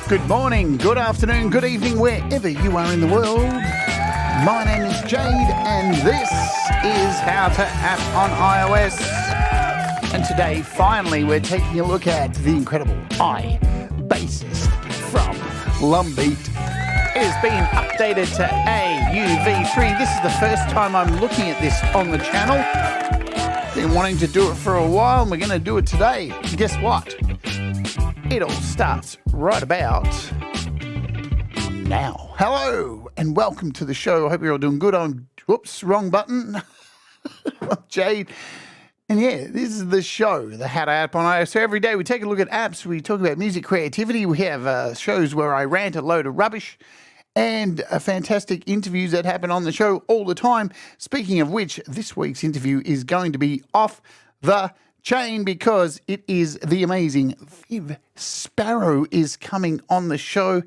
Good morning, good afternoon, good evening, wherever you are in the world. My name is Jade, and this is How to App on iOS. And today, finally, we're taking a look at the incredible iBassist from Lumbeat. It has been updated to AUV3. This is the first time I'm looking at this on the channel. Been wanting to do it for a while, and we're going to do it today. And guess what? It all starts right about now. Hello and welcome to the show. I hope you're all doing good. Whoops, wrong button. I'm Jade. And yeah, this is the show, the How to App on iOS. So every day we take a look at apps. We talk about music creativity. We have shows where I rant a load of rubbish and fantastic interviews that happen on the show all the time. Speaking of which, this week's interview is going to be off the chain because it is the amazing Viv Sparrow is coming on the show,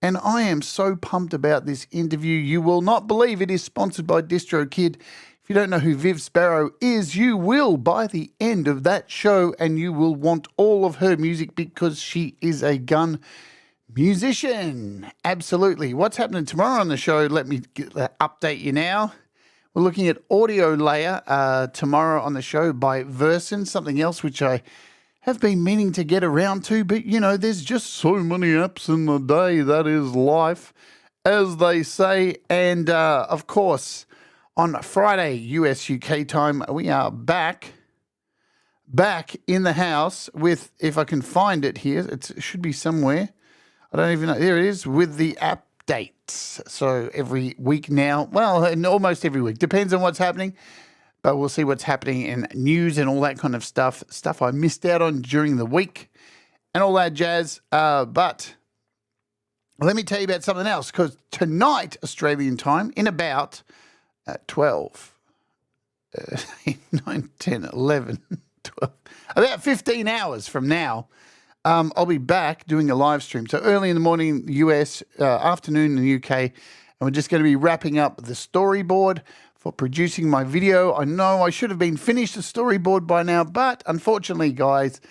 and I am so pumped about this interview. You will not believe it is sponsored by DistroKid. If you don't know who Viv Sparrow is, you will by the end of that show, and you will want all of her music because she is a gun musician. Absolutely. What's happening tomorrow on the show? Let me update you now. We're looking at Audio Layer tomorrow on the show by Version, something else which I have been meaning to get around to, but you know, there's just so many apps in the day. That is life, as they say. And of course, on Friday, US UK time, we are back in the house with, if I can find it here, it should be somewhere. I don't even know. There it is, with the app dates. So every week now, well, almost every week, depends on what's happening, but we'll see what's happening in news and all that kind of stuff I missed out on during the week and all that jazz. But let me tell you about something else, because tonight, Australian time, in about 12, 9, 10, 11, 12, about 15 hours from now, I'll be back doing a live stream. So early in the morning, US, afternoon in the UK, and we're just going to be wrapping up the storyboard for producing my video. I know I should have been finished the storyboard by now, but unfortunately, guys,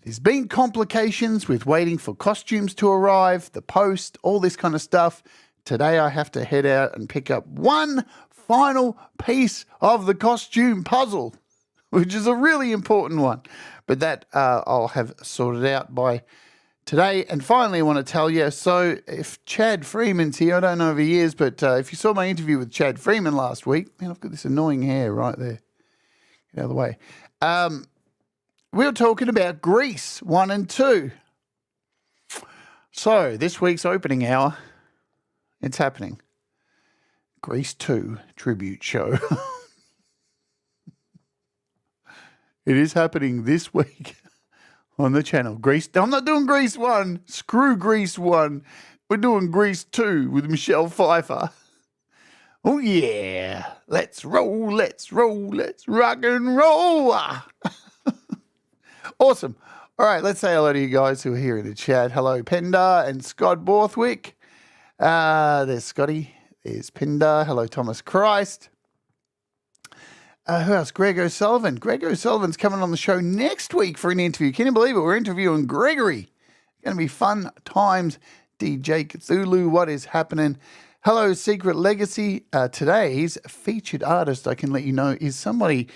there's been complications with waiting for costumes to arrive, the post, all this kind of stuff. Today, I have to head out and pick up one final piece of the costume puzzle, which is a really important one. But that I'll have sorted out by today. And finally, I want to tell you, so if Chad Freeman's here, I don't know if he is, but if you saw my interview with Chad Freeman last week, man, I've got this annoying hair right there. Get out of the way. We were talking about Grease 1 and 2. So this week's opening hour, it's happening. Grease 2 tribute show. It is happening this week on the channel. Grease. I'm not doing Grease 1. Screw Grease 1. We're doing Grease 2 with Michelle Pfeiffer. Oh, yeah. Let's roll, let's roll, let's rock and roll. Awesome. All right, let's say hello to you guys who are here in the chat. Hello, Penda and Scott Borthwick. There's Scotty. There's Penda. Hello, Thomas Christ. Who else? Greg O'Sullivan. Greg O'Sullivan's coming on the show next week for an interview. Can you believe it? We're interviewing Gregory. Going to be fun times. DJ Cthulhu, what is happening? Hello, Secret Legacy. Today's featured artist, I can let you know, is somebody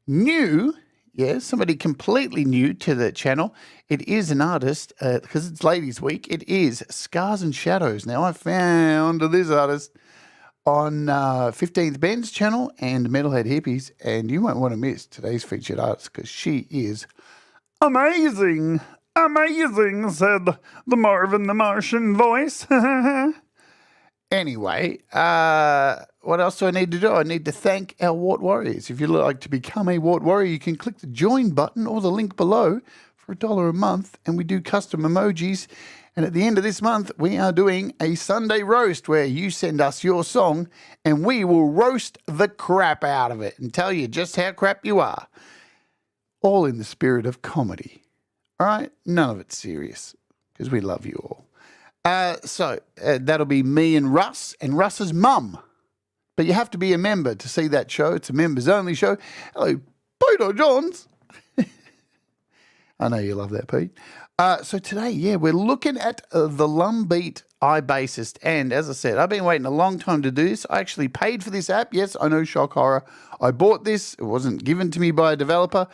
new. Yes, somebody completely new to the channel. It is an artist, because it's Ladies' Week. It is Scars and Shadows. Now, I found this artist on 15th Ben's channel and Metalhead Hippies, and you won't want to miss today's featured artist because she is amazing. Amazing, said the Marvin the Martian voice. Anyway, what else do I need to do? I need to thank our Wart Warriors. If you'd like to become a Wart Warrior, you can click the join button or the link below for $1 a month, and we do custom emojis. And at the end of this month, we are doing a Sunday roast where you send us your song and we will roast the crap out of it and tell you just how crap you are. All in the spirit of comedy. All right? None of it's serious because we love you all. So that'll be me and Russ Russ's mum. but you have to be a member to see that show. It's a members-only show. Hello, Peter Johns. I know you love that, Pete. So today, yeah, we're looking at the Lumbeat iBassist. And as I said, I've been waiting a long time to do this. I actually paid for this app. Yes, I know, shock horror. I bought this. It wasn't given to me by a developer.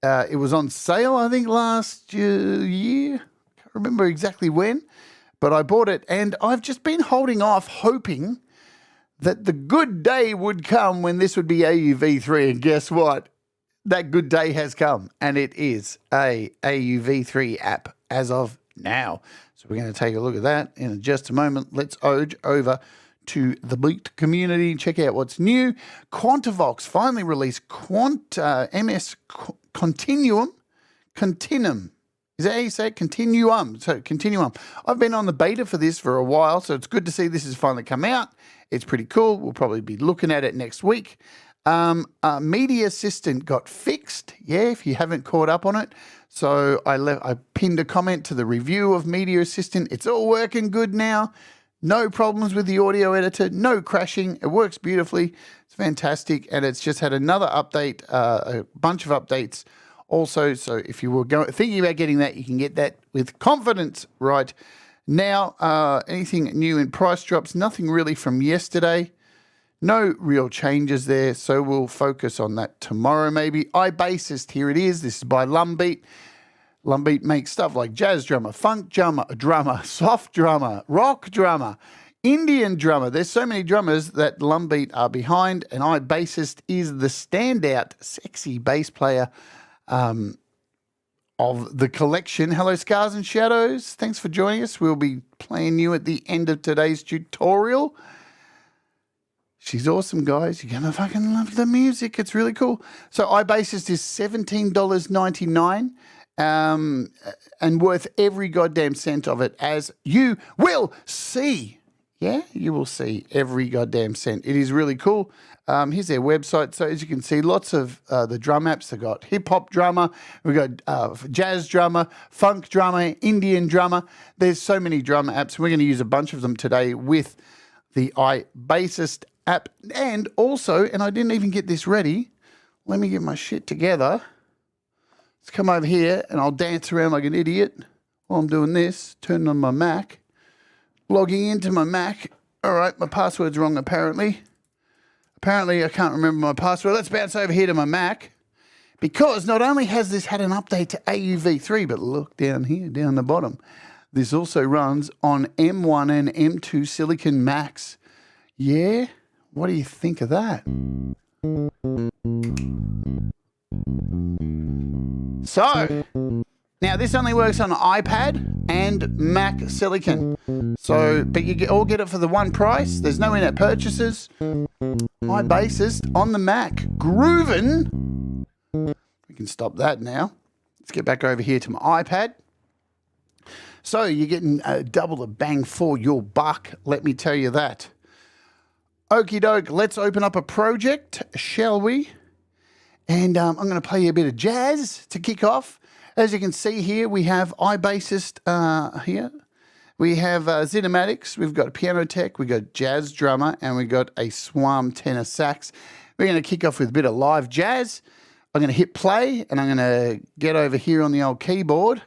It was on sale, I think, last year. Can't remember exactly when, but I bought it. And I've just been holding off, hoping that the good day would come when this would be AUV3. And guess what? That good day has come, and it is a AUV3 app as of now. So we're going to take a look at that in just a moment. Let's over to the Beat community, check out what's new. Quantivox finally released MS Continuum. Is that how you say it? Continuum. So Continuum. I've been on the beta for this for a while, so it's good to see this has finally come out. It's pretty cool. We'll probably be looking at it next week. MIDI Assistant got fixed. Yeah, if you haven't caught up on it. So I pinned a comment to the review of MIDI Assistant. It's all working good now. No problems with the audio editor, no crashing. It works beautifully. It's fantastic. And it's just had another update, a bunch of updates also. So if you were thinking about getting that, you can get that with confidence right now. Anything new in price drops? Nothing really from yesterday. No real changes there, so we'll focus on that tomorrow maybe. iBassist, here it is. This is by Lumbeat. Lumbeat makes stuff like jazz drummer, funk drummer, soft drummer, rock drummer, Indian drummer. There's so many drummers that Lumbeat are behind, and iBassist is the standout sexy bass player of the collection. Hello, Scars and Shadows. Thanks for joining us. We'll be playing you at the end of today's tutorial. She's awesome, guys. You're going to fucking love the music. It's really cool. So iBassist is $17.99 and worth every goddamn cent of it, as you will see. Yeah, you will see every goddamn cent. It is really cool. Here's their website. So as you can see, lots of the drum apps. They've got hip-hop drummer. We've got jazz drummer, funk drummer, Indian drummer. There's so many drum apps. We're going to use a bunch of them today with the iBassist app. And also, and I didn't even get this ready, let me get my shit together. Let's come over here and I'll dance around like an idiot while I'm doing this, turning on my Mac, logging into my Mac. All right, my password's wrong apparently. Apparently I can't remember my password. Let's bounce over here to my Mac, because not only has this had an update to AUV3, but look down here, down the bottom. This also runs on M1 and M2 Silicon Macs. Yeah? What do you think of that? So, now this only works on iPad and Mac Silicon. So, but you all get it for the one price. There's no in-app purchases. iBassist on the Mac. Groovin'. We can stop that now. Let's get back over here to my iPad. So, you're getting double the bang for your buck. Let me tell you that. Okie doke, let's open up a project, shall we? And I'm going to play you a bit of jazz to kick off. As you can see here, we have iBassist here. We have Zinematics, we've got a piano tech, we've got jazz drummer, and we've got a swam tenor sax. We're going to kick off with a bit of live jazz. I'm going to hit play, and I'm going to get over here on the old keyboard,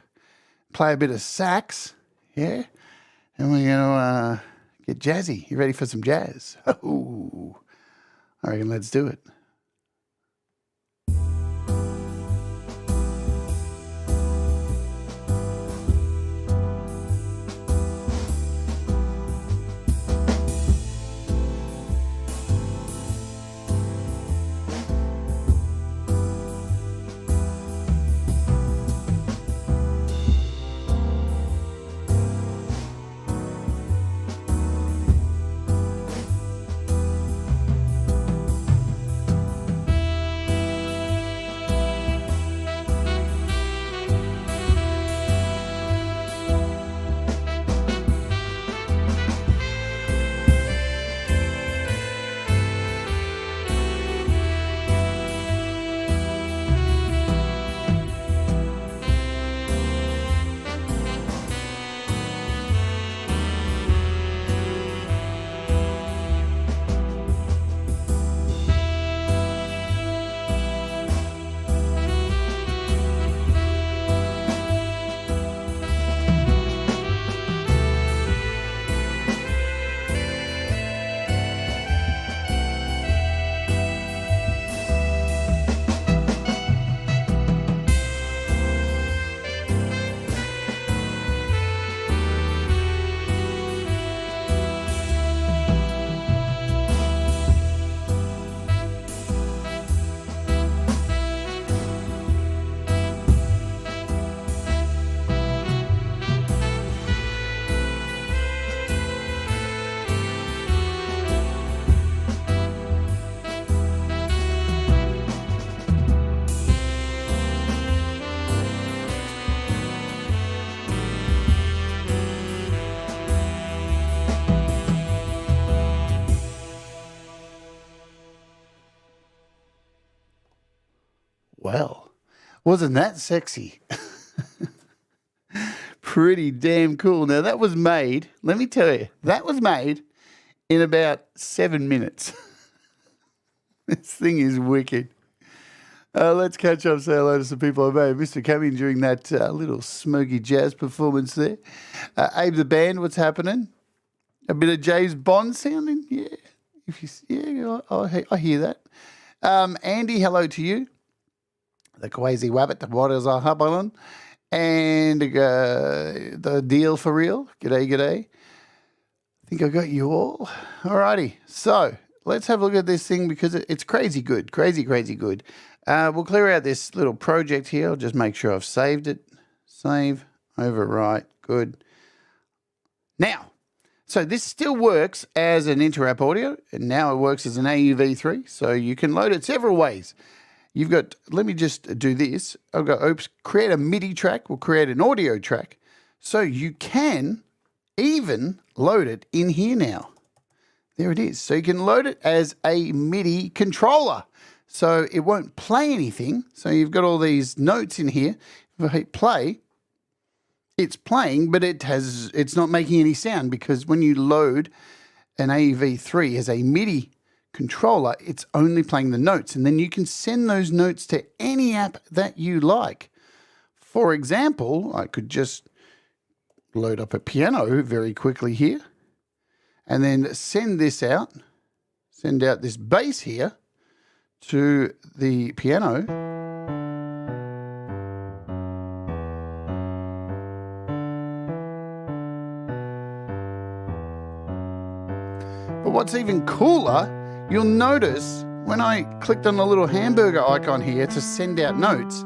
play a bit of sax, yeah? And we're going to get jazzy. You ready for some jazz? Ooh. I reckon let's do it. Well, wasn't that sexy? Pretty damn cool. Now, that was made, let me tell you, that was made in about 7 minutes. This thing is wicked. Let's catch up, say hello to some people I may have missed coming during that little smoky jazz performance there. Abe the band, what's happening? A bit of James Bond sounding? Yeah. I hear that. Andy, hello to you. The Quasi Wabbit, what is our happening? And the deal for real. G'day, g'day. I think I got you all. Alrighty. So let's have a look at this thing because it's crazy good. Crazy good. We'll clear out this little project here. I'll just make sure I've saved it. Save, overwrite, good. Now, so this still works as an inter-app audio, and now it works as an AUV3, so you can load it several ways. You've got, let me just do this. I've got, create a MIDI track. We'll create an audio track. So you can even load it in here now. There it is. So you can load it as a MIDI controller. So it won't play anything. So you've got all these notes in here. If I hit play, it's playing, but it's not making any sound because when you load an AUV3 as a MIDI controller, it's only playing the notes. And then you can send those notes to any app that you like. For example, I could just load up a piano very quickly here and then send out this bass here to the piano. But what's even cooler, you'll notice when I clicked on the little hamburger icon here to send out notes,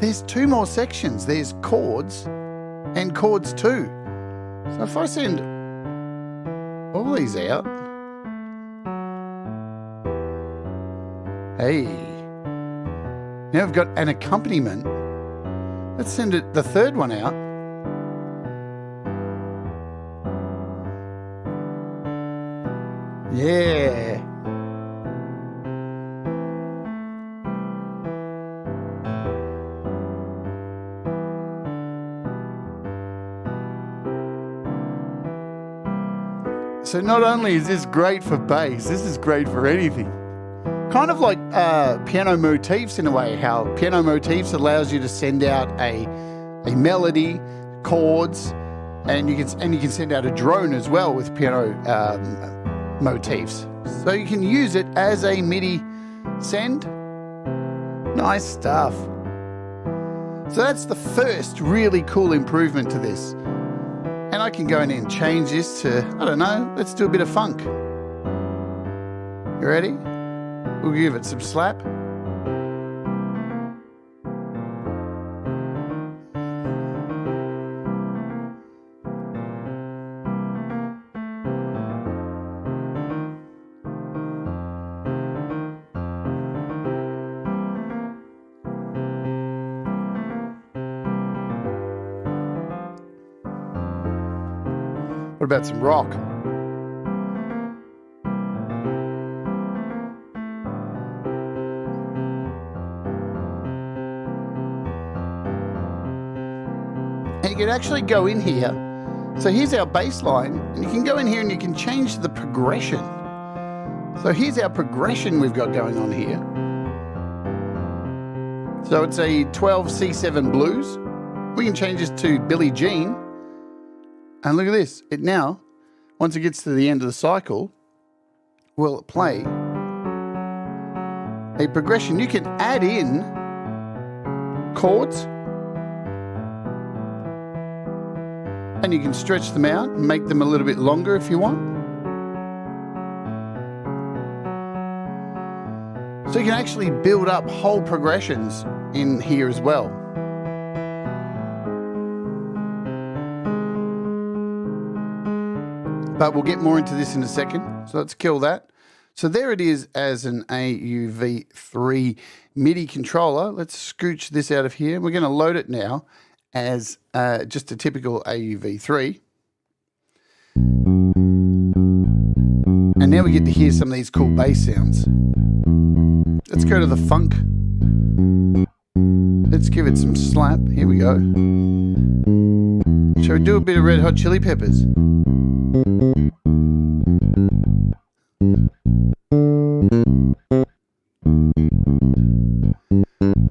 there's 2 more sections. There's chords and chords 2. So if I send all these out, hey, now I've got an accompaniment. Let's send it the 3rd one out. Yeah. So not only is this great for bass, this is great for anything. Kind of like piano motifs in a way, how piano motifs allows you to send out a melody, chords, and you can send out a drone as well with piano motifs. So you can use it as a MIDI send. Nice stuff. So that's the first really cool improvement to this. And I can go in and change this to, I don't know, let's do a bit of funk. You ready? We'll give it some slap. What about some rock? And you can actually go in here. So here's our bass line, and you can go in here and you can change the progression. So here's our progression we've got going on here. So it's a 12 C7 blues. We can change this to Billie Jean. And look at this. It now, once it gets to the end of the cycle, will play a progression. You can add in chords and you can stretch them out and make them a little bit longer if you want. So you can actually build up whole progressions in here as well. But we'll get more into this in a second. So let's kill that. So there it is as an AUV3 MIDI controller. Let's scooch this out of here. We're going to load it now as just a typical AUV3. And now we get to hear some of these cool bass sounds. Let's go to the funk. let's give it some slap. Here we go. Shall we do a bit of Red Hot Chili Peppers?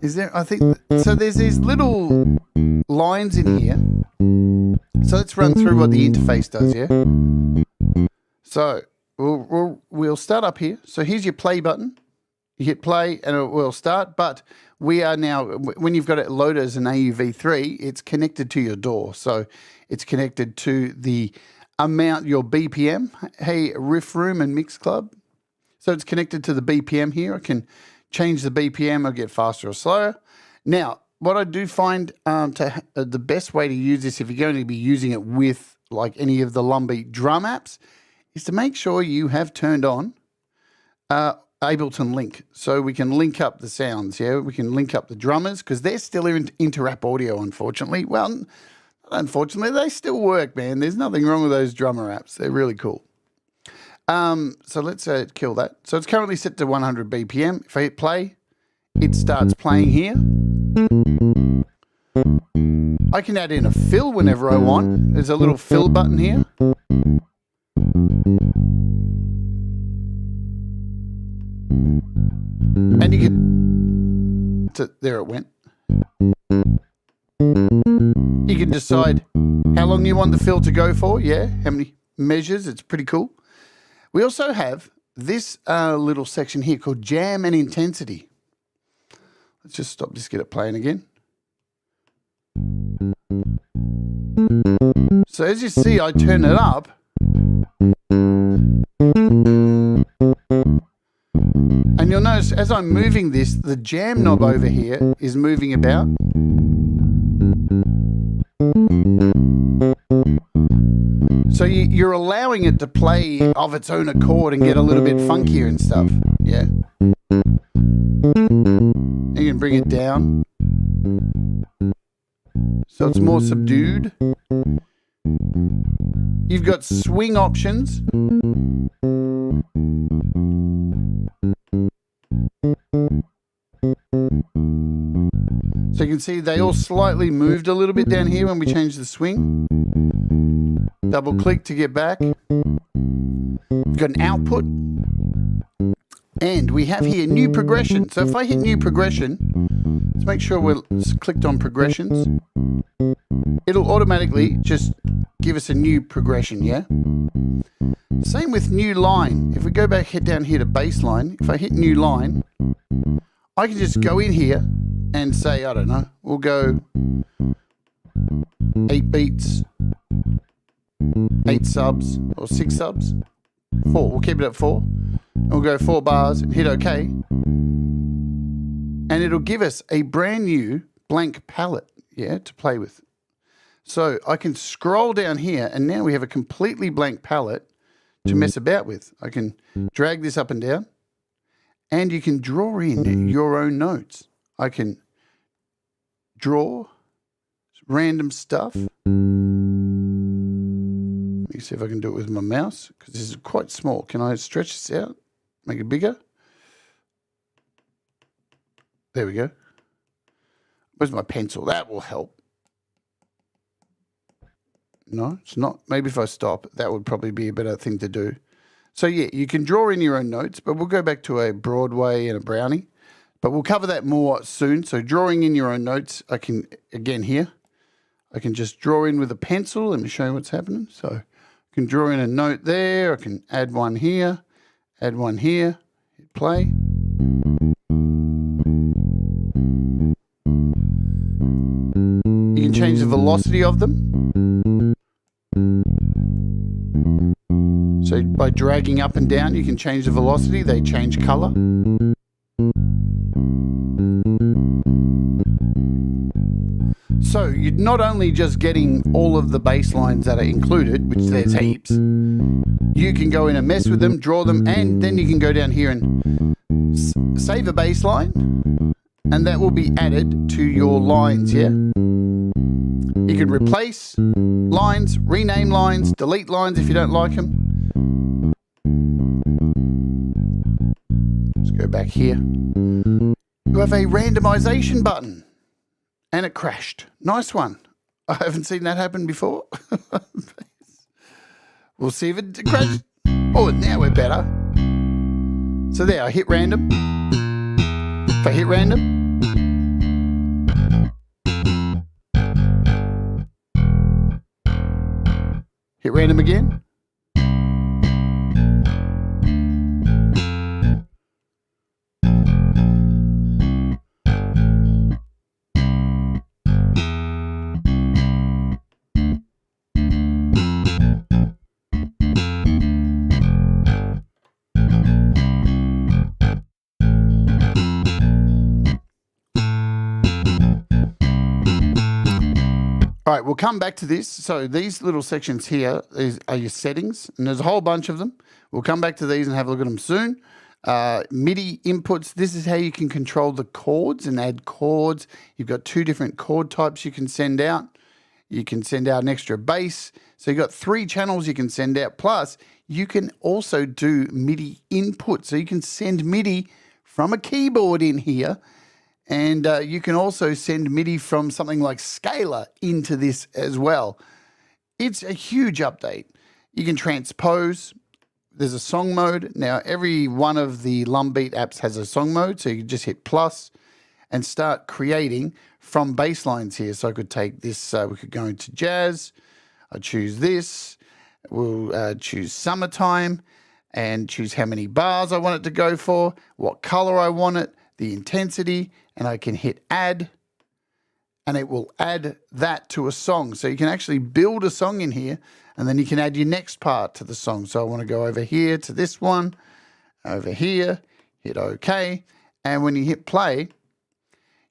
Is there, I think, so there's these little lines in here. So let's run through what the interface does, yeah? So we'll start up here. So here's your play button. You hit play and it will start, but we are now, when you've got it loaded as an AUV3, it's connected to your DAW. So it's connected to the amount, your BPM. Hey, Riff Room and Mix Club. So it's connected to the BPM here. I can change the BPM, I'll get faster or slower. Now, what I do find the best way to use this, if you're going to be using it with like any of the Lumbeat drum apps, is to make sure you have turned on Ableton Link. So we can link up the sounds, yeah? We can link up the drummers because they're still in inter-app audio, unfortunately. Well, unfortunately, they still work, man. There's nothing wrong with those drummer apps. They're really cool. So let's kill that. So it's currently set to 100 BPM. If I hit play, it starts playing here. I can add in a fill whenever I want. There's a little fill button here. And you can, so there it went. You can decide how long you want the fill to go for, yeah, how many measures. It's pretty cool. We also have this little section here called Jam and Intensity. Let's just stop this, get it playing again. So as you see, I turn it up. And you'll notice as I'm moving this, the jam knob over here is moving about. So you're allowing it to play of its own accord and get a little bit funkier and stuff. Yeah. You can bring it down so it's more subdued. You've got swing options. So you can see they all slightly moved a little bit down here when we changed the swing. Double click to get back. We've got an output. And we have here new progression. So if I hit new progression, let's make sure we're clicked on progressions. It'll automatically just give us a new progression, yeah? Same with new line. If we go back, hit down here to baseline, if I hit new line, I can just go in here and say, I don't know, we'll go 8 beats, 8 subs, or 6 subs, 4. We'll keep it at 4. We'll go 4 bars and hit OK. And it'll give us a brand new blank palette, yeah, to play with. So I can scroll down here and now we have a completely blank palette to mess about with. I can drag this up and down and you can draw in your own notes. I can draw random stuff. Let me see if I can do it with my mouse because this is quite small. Can I stretch this out? Make it bigger? There we go. Where's my pencil? That will help. No, it's not. Maybe if I stop, that would probably be a better thing to do. So yeah, you can draw in your own notes, but we'll go back to a Broadway and a Brownie. But we'll cover that more soon. So drawing in your own notes, I can, again here, I can just draw in with a pencil. Let me show you what's happening. So I can draw in a note there. I can add one here, hit play. You can change the velocity of them. So by dragging up and down, you can change the velocity. They change color. So you're not only just getting all of the bass lines that are included, which there's heaps, you can go in and mess with them, draw them, and then you can go down here and save a bass line, and that will be added to your lines, yeah? You can replace lines, rename lines, delete lines if you don't like them. Let's go back here. You have a randomization button. And it crashed. Nice one. I haven't seen that happen before. We'll see if it crashed. Oh, now we're better. So there, I hit random. If I hit random. Hit random again. All right, we'll come back to this. So these little sections here are your settings, and there's a whole bunch of them. We'll come back to these and have a look at them soon. MIDI inputs, this is how you can control the chords and add chords. You've got 2 different chord types you can send out. You can send out an extra bass. So you've got 3 channels you can send out. Plus, you can also do MIDI input. So you can send MIDI from a keyboard in here. And you can also send MIDI from something like Scalar into this as well. It's a huge update. You can transpose. There's a song mode. Now, every one of the Lumbeat apps has a song mode, so you can just hit plus and start creating from bass lines here. So I could take this, we could go into jazz. I'll choose this. We'll choose summertime and choose how many bars I want it to go for, what color I want it, the intensity, and I can hit add, and it will add that to a song. So you can actually build a song in here, and then you can add your next part to the song. So I want to go over here to this one, over here, hit OK, and when you hit play,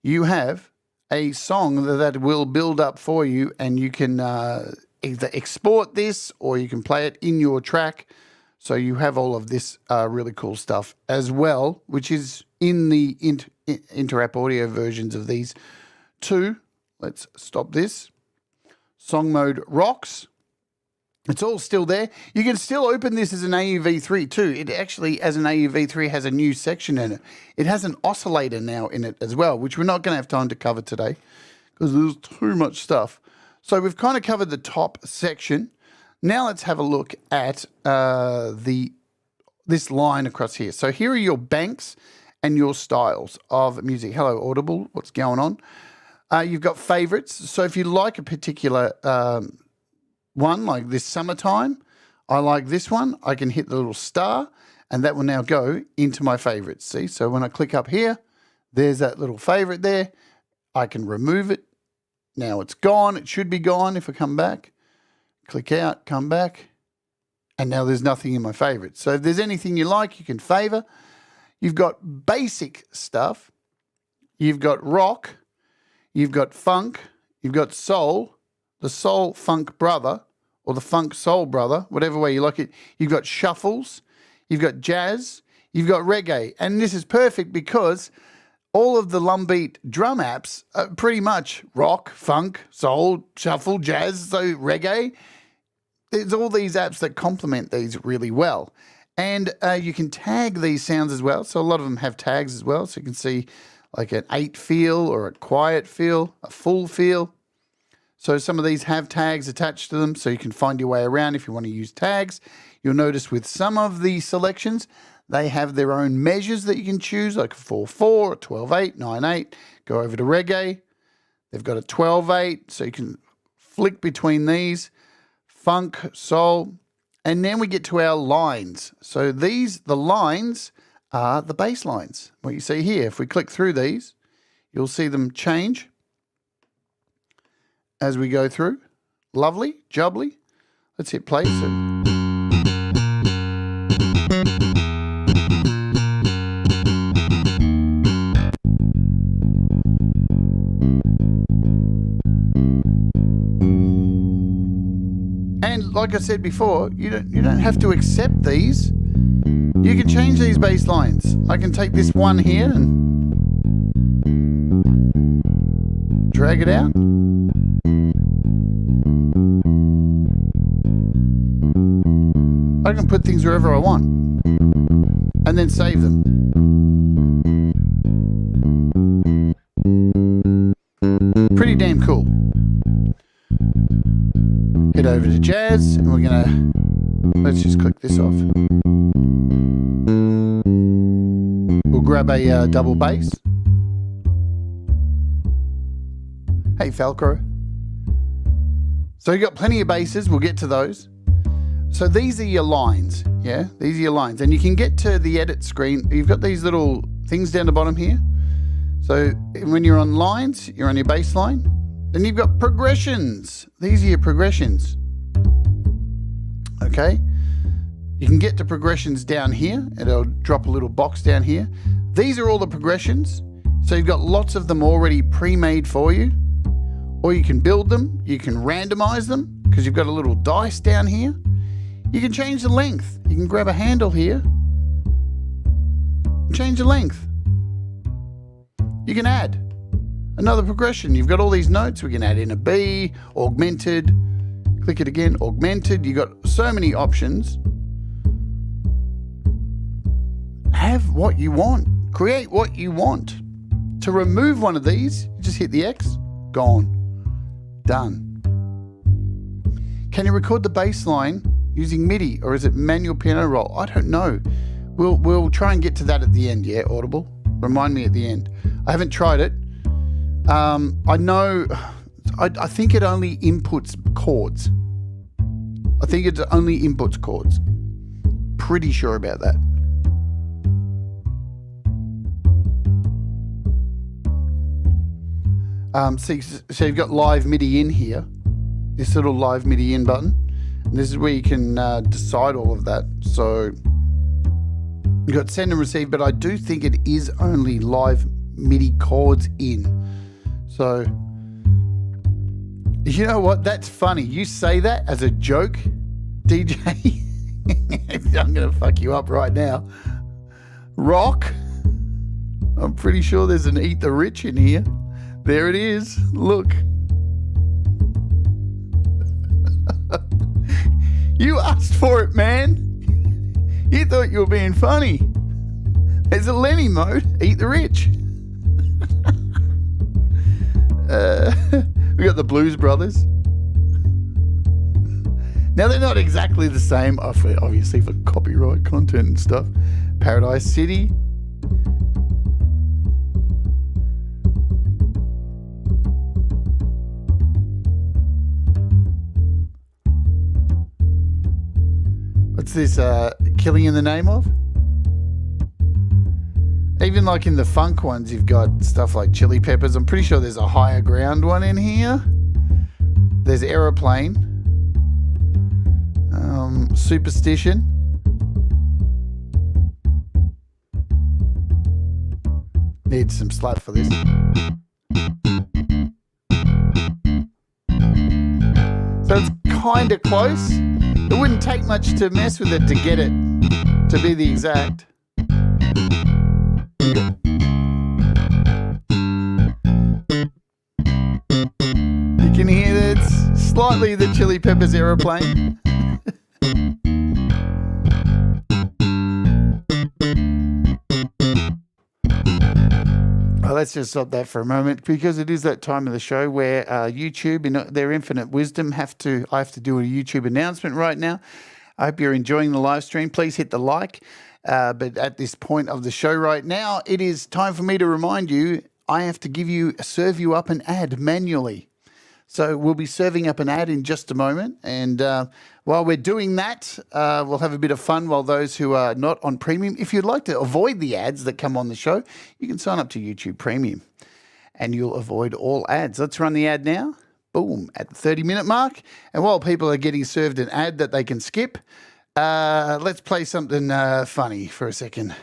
you have a song that will build up for you, and you can either export this or you can play it in your track. So you have all of this really cool stuff as well, which is in the inter-app audio versions of these 2. Let's stop this. Song mode rocks. It's all still there. You can still open this as an AUV3 too. It actually, as an AUV3, has a new section in it. It has an oscillator now in it as well, which we're not going to have time to cover today because there's too much stuff. So we've kind of covered the top section. Now let's have a look at this line across here. So here are your banks and your styles of music. Hello, Audible. What's going on? You've got favorites. So if you like a particular one, like this summertime, I like this one. I can hit the little star, and that will now go into my favorites. See? So when I click up here, there's that little favorite there. I can remove it. Now it's gone. It should be gone if I come back. Click out, come back, and now there's nothing in my favorites. So if there's anything you like, you can favor. You've got basic stuff. You've got rock. You've got funk. You've got soul, the soul funk brother, or the funk soul brother, whatever way you like it. You've got shuffles. You've got jazz. You've got reggae. And this is perfect because all of the Lumbeat drum apps are pretty much rock, funk, soul, shuffle, jazz, so reggae. There's all these apps that complement these really well. And you can tag these sounds as well. So a lot of them have tags as well. So you can see like an 8 feel or a quiet feel, a full feel. So some of these have tags attached to them, so you can find your way around if you want to use tags. You'll notice with some of the selections, they have their own measures that you can choose, like a 4/4, a 12/8, 9/8. Go over to reggae. They've got a 12/8, so you can flick between these. Funk, soul, and then we get to our lines. So the lines are the bass lines. What you see here, if we click through these, you'll see them change as we go through. Lovely, jubbly. Let's hit play. And like I said before, you don't have to accept these. You can change these bass lines. I can take this one here and drag it out. I can put things wherever I want and then save them. over to jazz, and we're gonna, let's just click this off. We'll grab a double bass. Hey, Falco. So you got plenty of basses. We'll get to those. So these are your lines, yeah? These are your lines. And you can get to the edit screen. You've got these little things down the bottom here. So when you're on lines, you're on your bass line. Then you've got progressions. These are your progressions. Okay? You can get to progressions down here. It'll drop a little box down here. These are all the progressions. So you've got lots of them already pre-made for you. Or you can build them. You can randomize them because you've got a little dice down here. You can change the length. You can grab a handle here, change the length. You can add another progression. You've got all these notes. We can add in a B, augmented, click it again, augmented. You've got so many options. Have what you want. Create what you want. To remove one of these, you just hit the X, gone, done. Can you record the bass line using MIDI, or is it manual piano roll? I don't know. We'll try and get to that at the end. Yeah, Audible. Remind me at the end. I haven't tried it. I know. I think it only inputs chords. I think it only inputs chords. Pretty sure about that. So you've got live MIDI in here. This little live MIDI in button. This is where you can decide all of that. So you've got send and receive, but I do think it is only live MIDI chords in. So, you know what? That's funny. You say that as a joke, DJ. I'm going to fuck you up right now. Rock. I'm pretty sure there's an Eat the Rich in here. There it is. Look. You asked for it, man. You thought you were being funny. There's a Lenny mode. Eat the Rich. We got the Blues Brothers. Now, they're not exactly the same, obviously, for copyright content and stuff. Paradise City. What's this, Killing in the Name of? Even like in the funk ones, you've got stuff like Chili Peppers. I'm pretty sure there's a Higher Ground one in here. There's Aeroplane. Superstition. Need some slap for this. So it's kind of close. It wouldn't take much to mess with it to get it to be the exact. You can hear that it's slightly the Chili Peppers Aeroplane. Well, let's just stop that for a moment because it is that time of the show where YouTube, in their infinite wisdom, I have to do a YouTube announcement right now. I hope you're enjoying the live stream. Please hit the like. But at this point of the show right now, it is time for me to remind you, I have to serve you up an ad manually. So we'll be serving up an ad in just a moment. And while we're doing that, we'll have a bit of fun while those who are not on Premium, if you'd like to avoid the ads that come on the show, you can sign up to YouTube Premium and you'll avoid all ads. Let's run the ad now. Boom, at the 30-minute mark. And while people are getting served an ad that they can skip, let's play something funny for a second.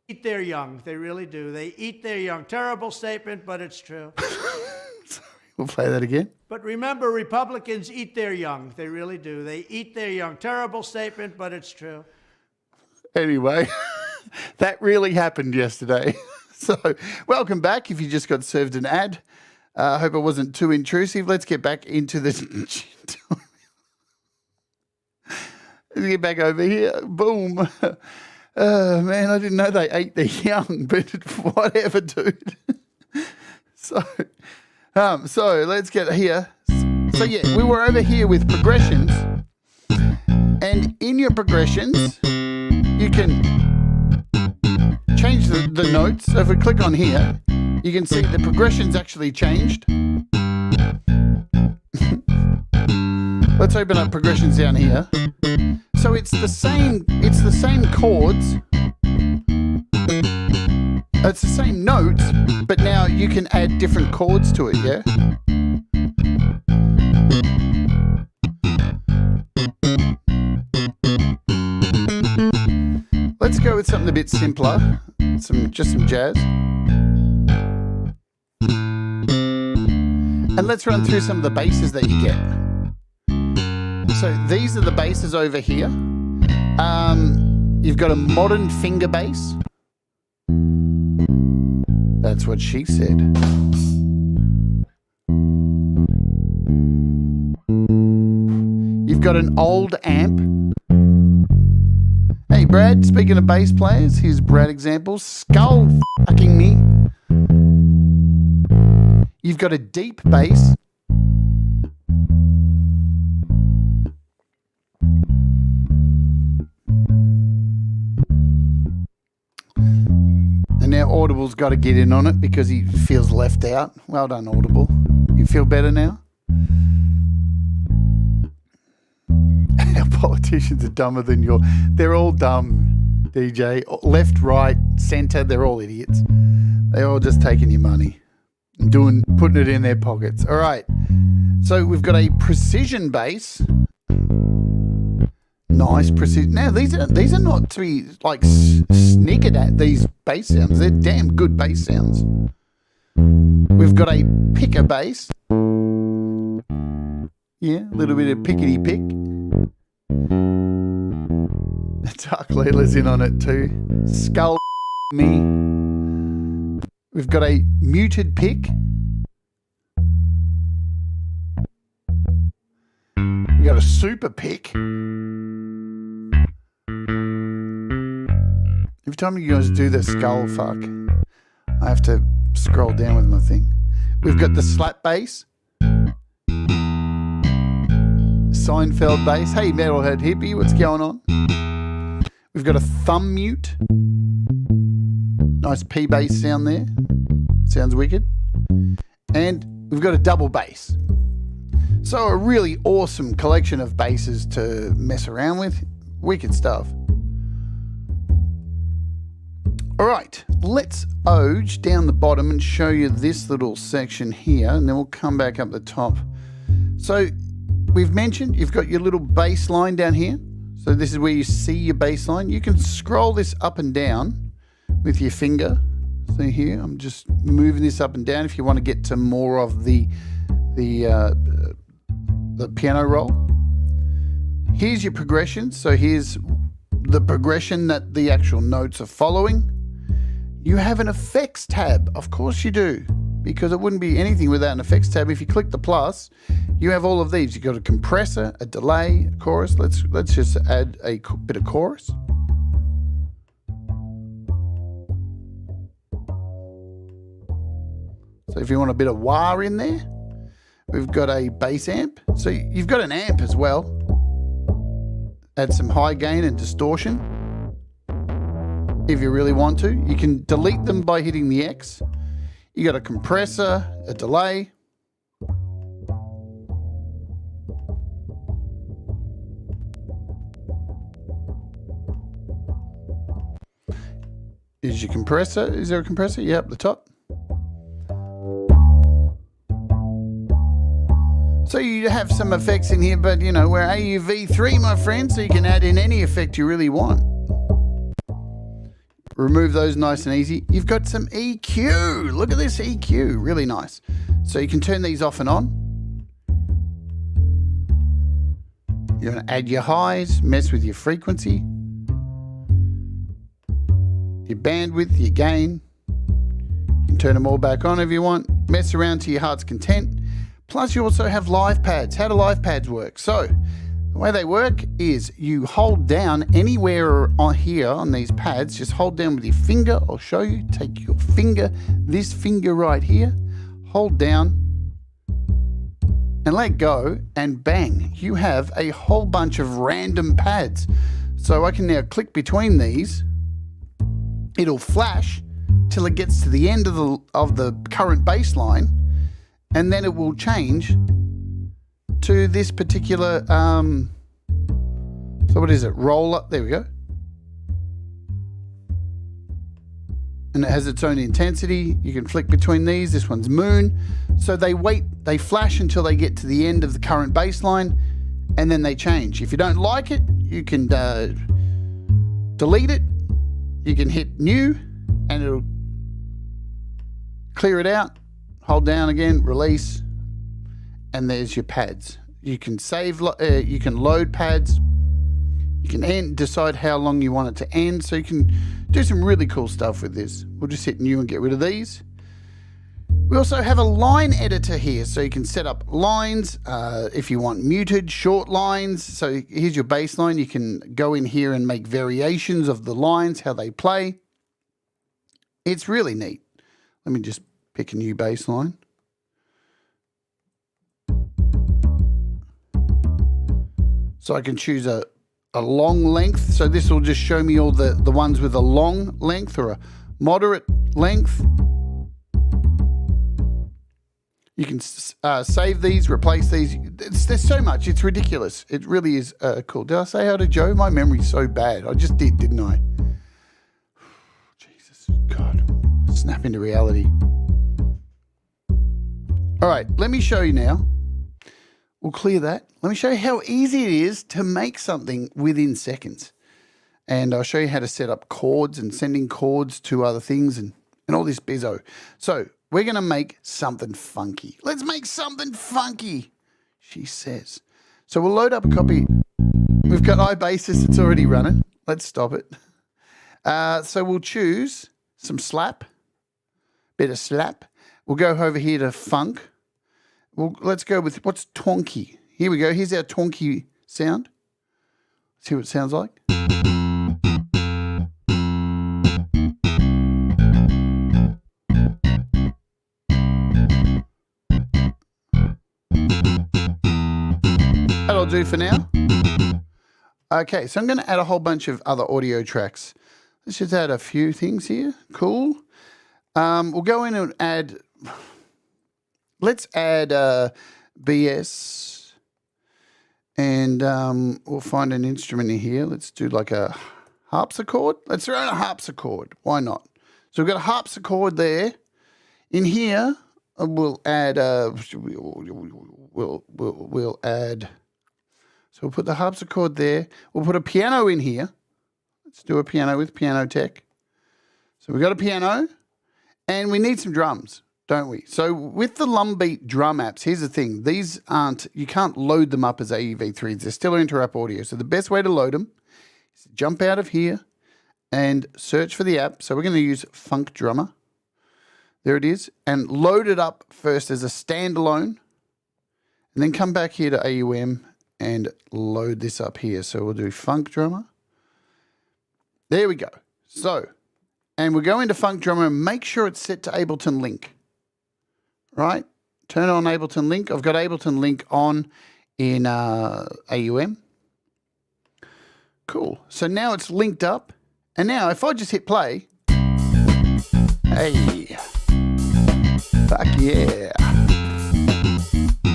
Eat their young. They really do. They eat their young. Terrible statement, but it's true. Sorry, we'll play that again. But remember, Republicans eat their young. They really do. They eat their young. Terrible statement, but it's true. Anyway, that really happened yesterday. So welcome back if you just got served an ad. I hope it wasn't too intrusive. Let's get back into this. Let's get back over here. Boom. Man, I didn't know they ate their young, but whatever, dude. So let's get here. So yeah, we were over here with progressions, and in your progressions, you can change the notes. So if we click on here, you can see the progression's actually changed. Let's open up progressions down here. So it's the same chords. It's the same notes, but now you can add different chords to it, yeah? Let's go with something a bit simpler, just some jazz. And let's run through some of the basses that you get. So these are the basses over here. You've got a modern finger bass. That's what she said. You've got an old amp. Hey Brad, speaking of bass players, here's Brad examples. Skull fucking me. You've got a deep bass. And now Audible's got to get in on it because he feels left out. Well done, Audible. You feel better now? Our politicians are dumber than your... They're all dumb, DJ. Left, right, centre, they're all idiots. They're all just taking your money and putting it in their pockets. All right. So we've got a precision bass. Nice precision. Now these are not to be like sniggered at, these bass sounds. They're damn good bass sounds. We've got a picker bass. Yeah, a little bit of pickety pick. Dark Leela's in on it too. Skull me. We've got a muted pick. We've got a super pick. Every time you guys do the skull fuck, I have to scroll down with my thing. We've got the slap bass. Seinfeld bass. Hey, Metalhead Hippie, what's going on? We've got a thumb mute. Nice P bass sound there. Sounds wicked. And we've got a double bass. So a really awesome collection of basses to mess around with. Wicked stuff. All right, let's oge down the bottom and show you this little section here, and then we'll come back up the top. So we've mentioned you've got your little bass line down here. So this is where you see your bass line. You can scroll this up and down with your finger. So here, I'm just moving this up and down if you want to get to more of the piano roll. Here's your progression. So here's the progression that the actual notes are following. You have an effects tab. Of course you do, because it wouldn't be anything without an effects tab. If you click the plus, you have all of these. You've got a compressor, a delay, a chorus. Let's just add a bit of chorus. So if you want a bit of wah in there, we've got a bass amp. So you've got an amp as well. Add some high gain and distortion. If you really want to, you can delete them by hitting the X. You got a compressor, a delay. Is your compressor? Is there a compressor? Yeah, up the top. So you have some effects in here, but you know, we're AUV3, my friend, so you can add in any effect you really want. Remove those nice and easy. You've got some EQ. Look at this EQ, really nice. So you can turn these off and on. You're going to add your highs, mess with your frequency, your bandwidth, your gain. You can turn them all back on if you want. Mess around to your heart's content. Plus you also have live pads. How do live pads work? So the way they work is you hold down anywhere on here on these pads, just hold down with your finger. I'll show you. Take your finger, this finger right here, hold down, and let go, and bang, you have a whole bunch of random pads. So I can now click between these. It'll flash till it gets to the end of the current bass line, and then it will change to this particular so what is it? Roller. There we go. And it has its own intensity. You can flick between these. This one's moon. So they flash until they get to the end of the current bass line, and then they change. If you don't like it, you can delete it. You can hit new, and it'll clear it out. Hold down again, release, and there's your pads. You can save, you can load pads. You can decide how long you want it to end, so you can do some really cool stuff with this. We'll just hit new and get rid of these. We also have a line editor here, so you can set up lines if you want muted, short lines. So here's your bass line. You can go in here and make variations of the lines, how they play. It's really neat. Let me just pick a new bass line. So I can choose a long length. So this will just show me all the ones with a long length or a moderate length. You can save these, replace these. There's so much. It's ridiculous. It really is cool. Did I say hi to Joe? My memory's so bad. I just did, didn't I? Jesus, God. Snap into reality. All right, let me show you now. We'll clear that. Let me show you how easy it is to make something within seconds. And I'll show you how to set up chords and sending chords to other things and all this bizzo. So we're going to make something funky. Let's make something funky, she says. So we'll load up a copy. We've got iBassist. It's already running. Let's stop it. So we'll choose some slap, bit of slap. We'll go over here to funk. Well, let's go with what's twonky. Here we go. Here's our twonky sound. See what it sounds like. That'll do for now. Okay, so I'm going to add a whole bunch of other audio tracks. Let's just add a few things here. Cool. We'll go in and add... Let's add BS, and we'll find an instrument in here. Let's do like a harpsichord. Let's throw in a harpsichord. Why not? So we've got a harpsichord there. In here, we'll add. We'll add. So we'll put the harpsichord there. We'll put a piano in here. Let's do a piano with Piano Tech. So we've got a piano, and we need some drums, don't we? So with the Lumbeat drum apps, here's the thing. These aren't, you can't load them up as AEV3s. They're still inter-app audio. So the best way to load them is to jump out of here and search for the app. So we're going to use Funk Drummer. There it is. And load it up first as a standalone. And then come back here to AUM and load this up here. So we'll do Funk Drummer. There we go. So, and we'll go into Funk Drummer and make sure it's set to Ableton Link. Right? Turn on Ableton Link. I've got Ableton Link on in AUM. Cool. So now it's linked up. And now if I just hit play, hey, fuck yeah.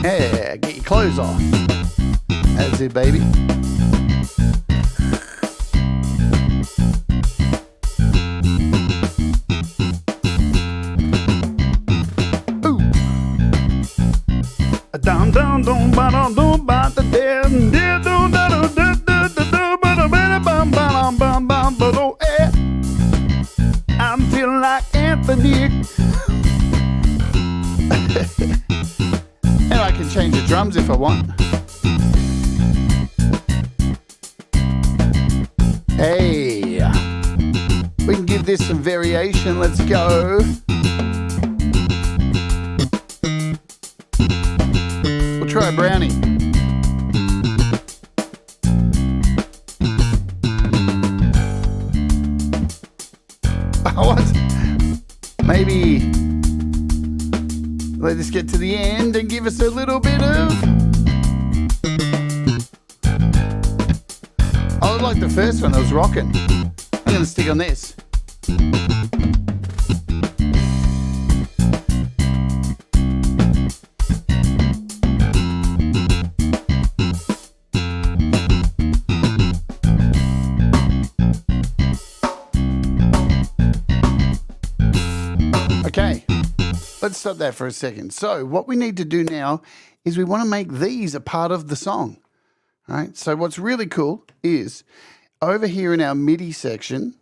Yeah, get your clothes off. That's it, baby. Down, down, down, down, down, down, I'm feeling like Anthony. And I can change the drums if I want. Hey, we can give this some variation. Let's go. We'll try a brownie. What? Maybe Let us get to the end and give us a little bit of... I like the first one, it was rocking. I'm going to stick on this. Okay, let's stop that for a second. So what we need to do now is we want to make these a part of the song. All right, so what's really cool is over here in our MIDI section,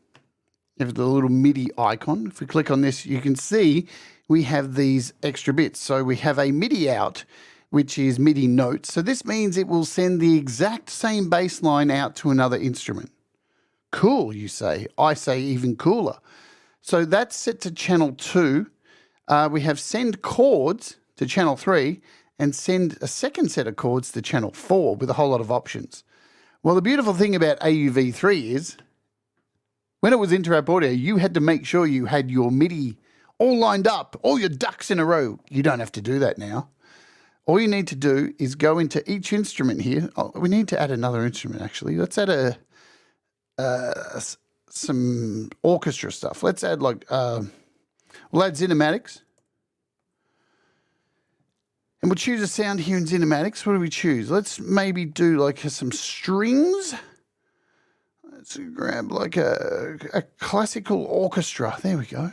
you have the little MIDI icon. If we click on this, you can see we have these extra bits. So we have a MIDI out, which is MIDI notes. So this means it will send the exact same bass line out to another instrument. Cool, you say. I say even cooler. So that's set to channel 2. We have send chords to channel 3 and send a second set of chords to channel 4 with a whole lot of options. Well, the beautiful thing about AUV3 is when it was Interrupt Audio, you had to make sure you had your MIDI all lined up, all your ducks in a row. You don't have to do that now. All you need to do is go into each instrument here. Oh, we need to add another instrument, actually. Let's add some orchestra stuff. Let's add we'll add cinematics. And we'll choose a sound here in cinematics. What do we choose? Let's maybe do like some strings. Let's grab like a classical orchestra. There we go.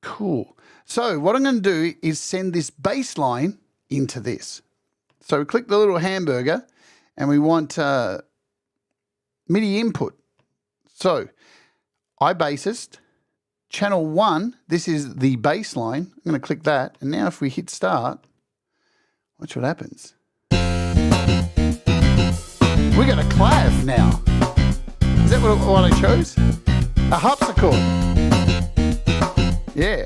Cool. So what I'm going to do is send this bass line into this. So we click the little hamburger and we want MIDI input. So iBassist, channel 1, this is the bass line. I'm going to click that. And now if we hit start, watch what happens. We got a clav now. Is that what I chose? A harpsichord. Yeah.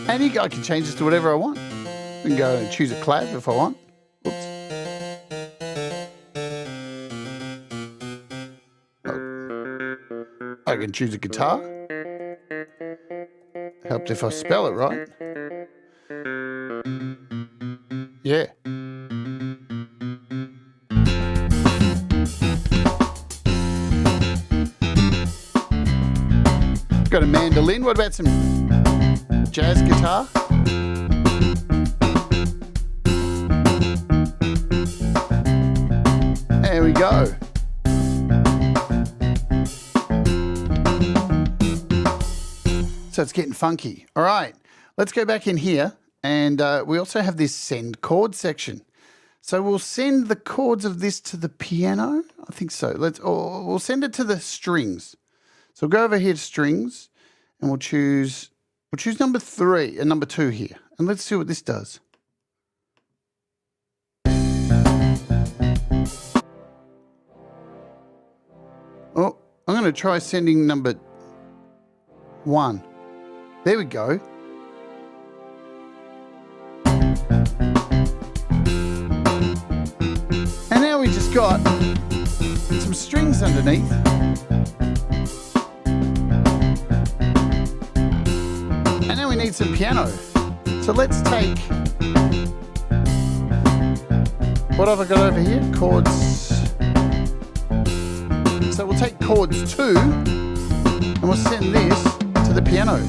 And I can change this to whatever I want. I can go and choose a clav if I want. Oops. I can choose a guitar. Helped if I spell it right. Yeah. Got a mandolin. What about some jazz guitar? There we go. So it's getting funky. All right, let's go back in here. And we also have this send chord section. So we'll send the chords of this to the piano. I think so. We'll send it to the strings. So we'll go over here to strings and we'll choose number 3 and number 2 here. And let's see what this does. Oh, I'm going to try sending number 1. There we go. And now we just got some strings underneath. And now we need some piano. So let's take, what have I got over here? Chords. So we'll take chords 2 and we'll send this to the piano.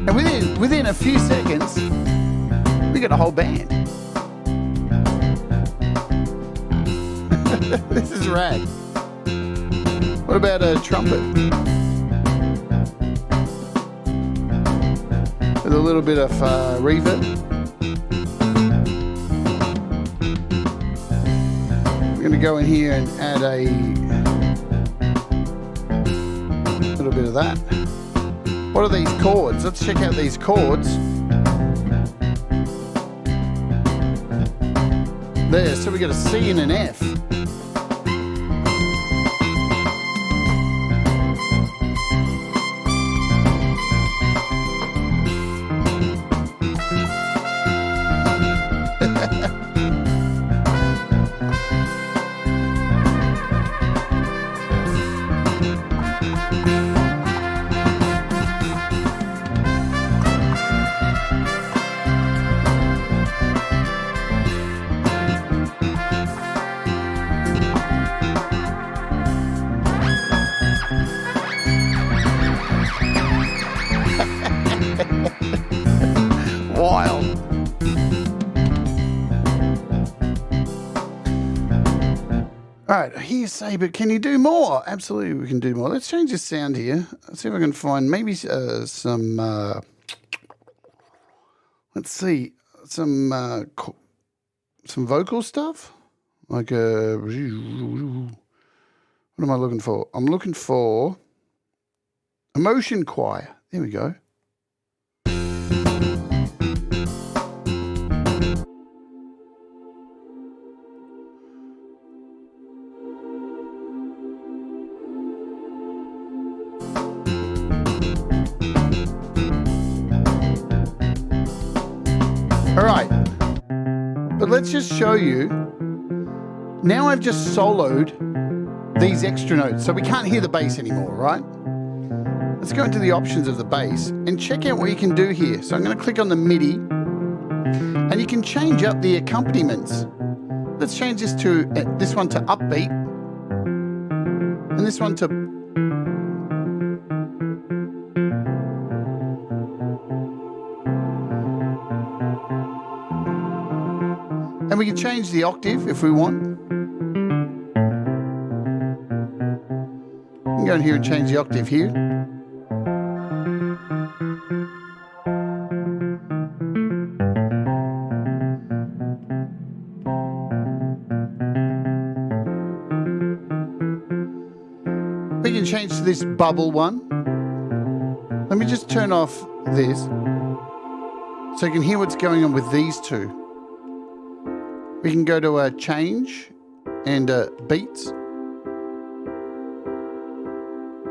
And within a few seconds, we got a whole band. This is rad. What about a trumpet? With a little bit of reverb. We're going to go in here and add a little bit of that. What are these chords? Let's check out these chords. There, so we got a C and an F. right, hearsay, but can you do more? Absolutely, we can do more. Let's change the sound here. Let's see if I can find maybe some, let's see, some vocal stuff. Like, what am I looking for? I'm looking for emotion choir. There we go. All right, but let's just show you. Now I've just soloed these extra notes, so we can't hear the bass anymore, right? Let's go into the options of the bass and check out what you can do here. So I'm going to click on the MIDI, and you can change up the accompaniments. Let's change this to this one to upbeat, and this one to and we can change the octave if we want. We can go in here and change the octave here. We can change to this bubble one. Let me just turn off this so you can hear what's going on with these two. We can go to change and beats.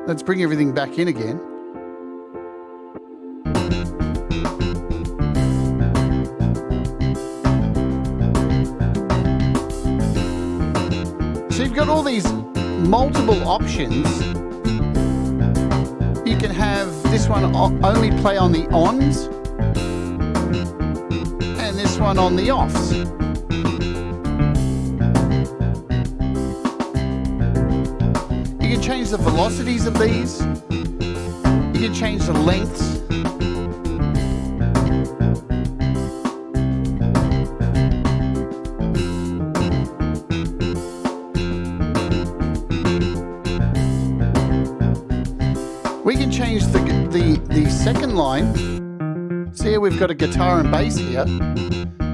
Let's bring everything back in again. So you've got all these multiple options. You can have this one only play on the ons and this one on the offs. You can change the velocities of these. You can change the lengths. We can change the second line. See here we've got a guitar and bass here.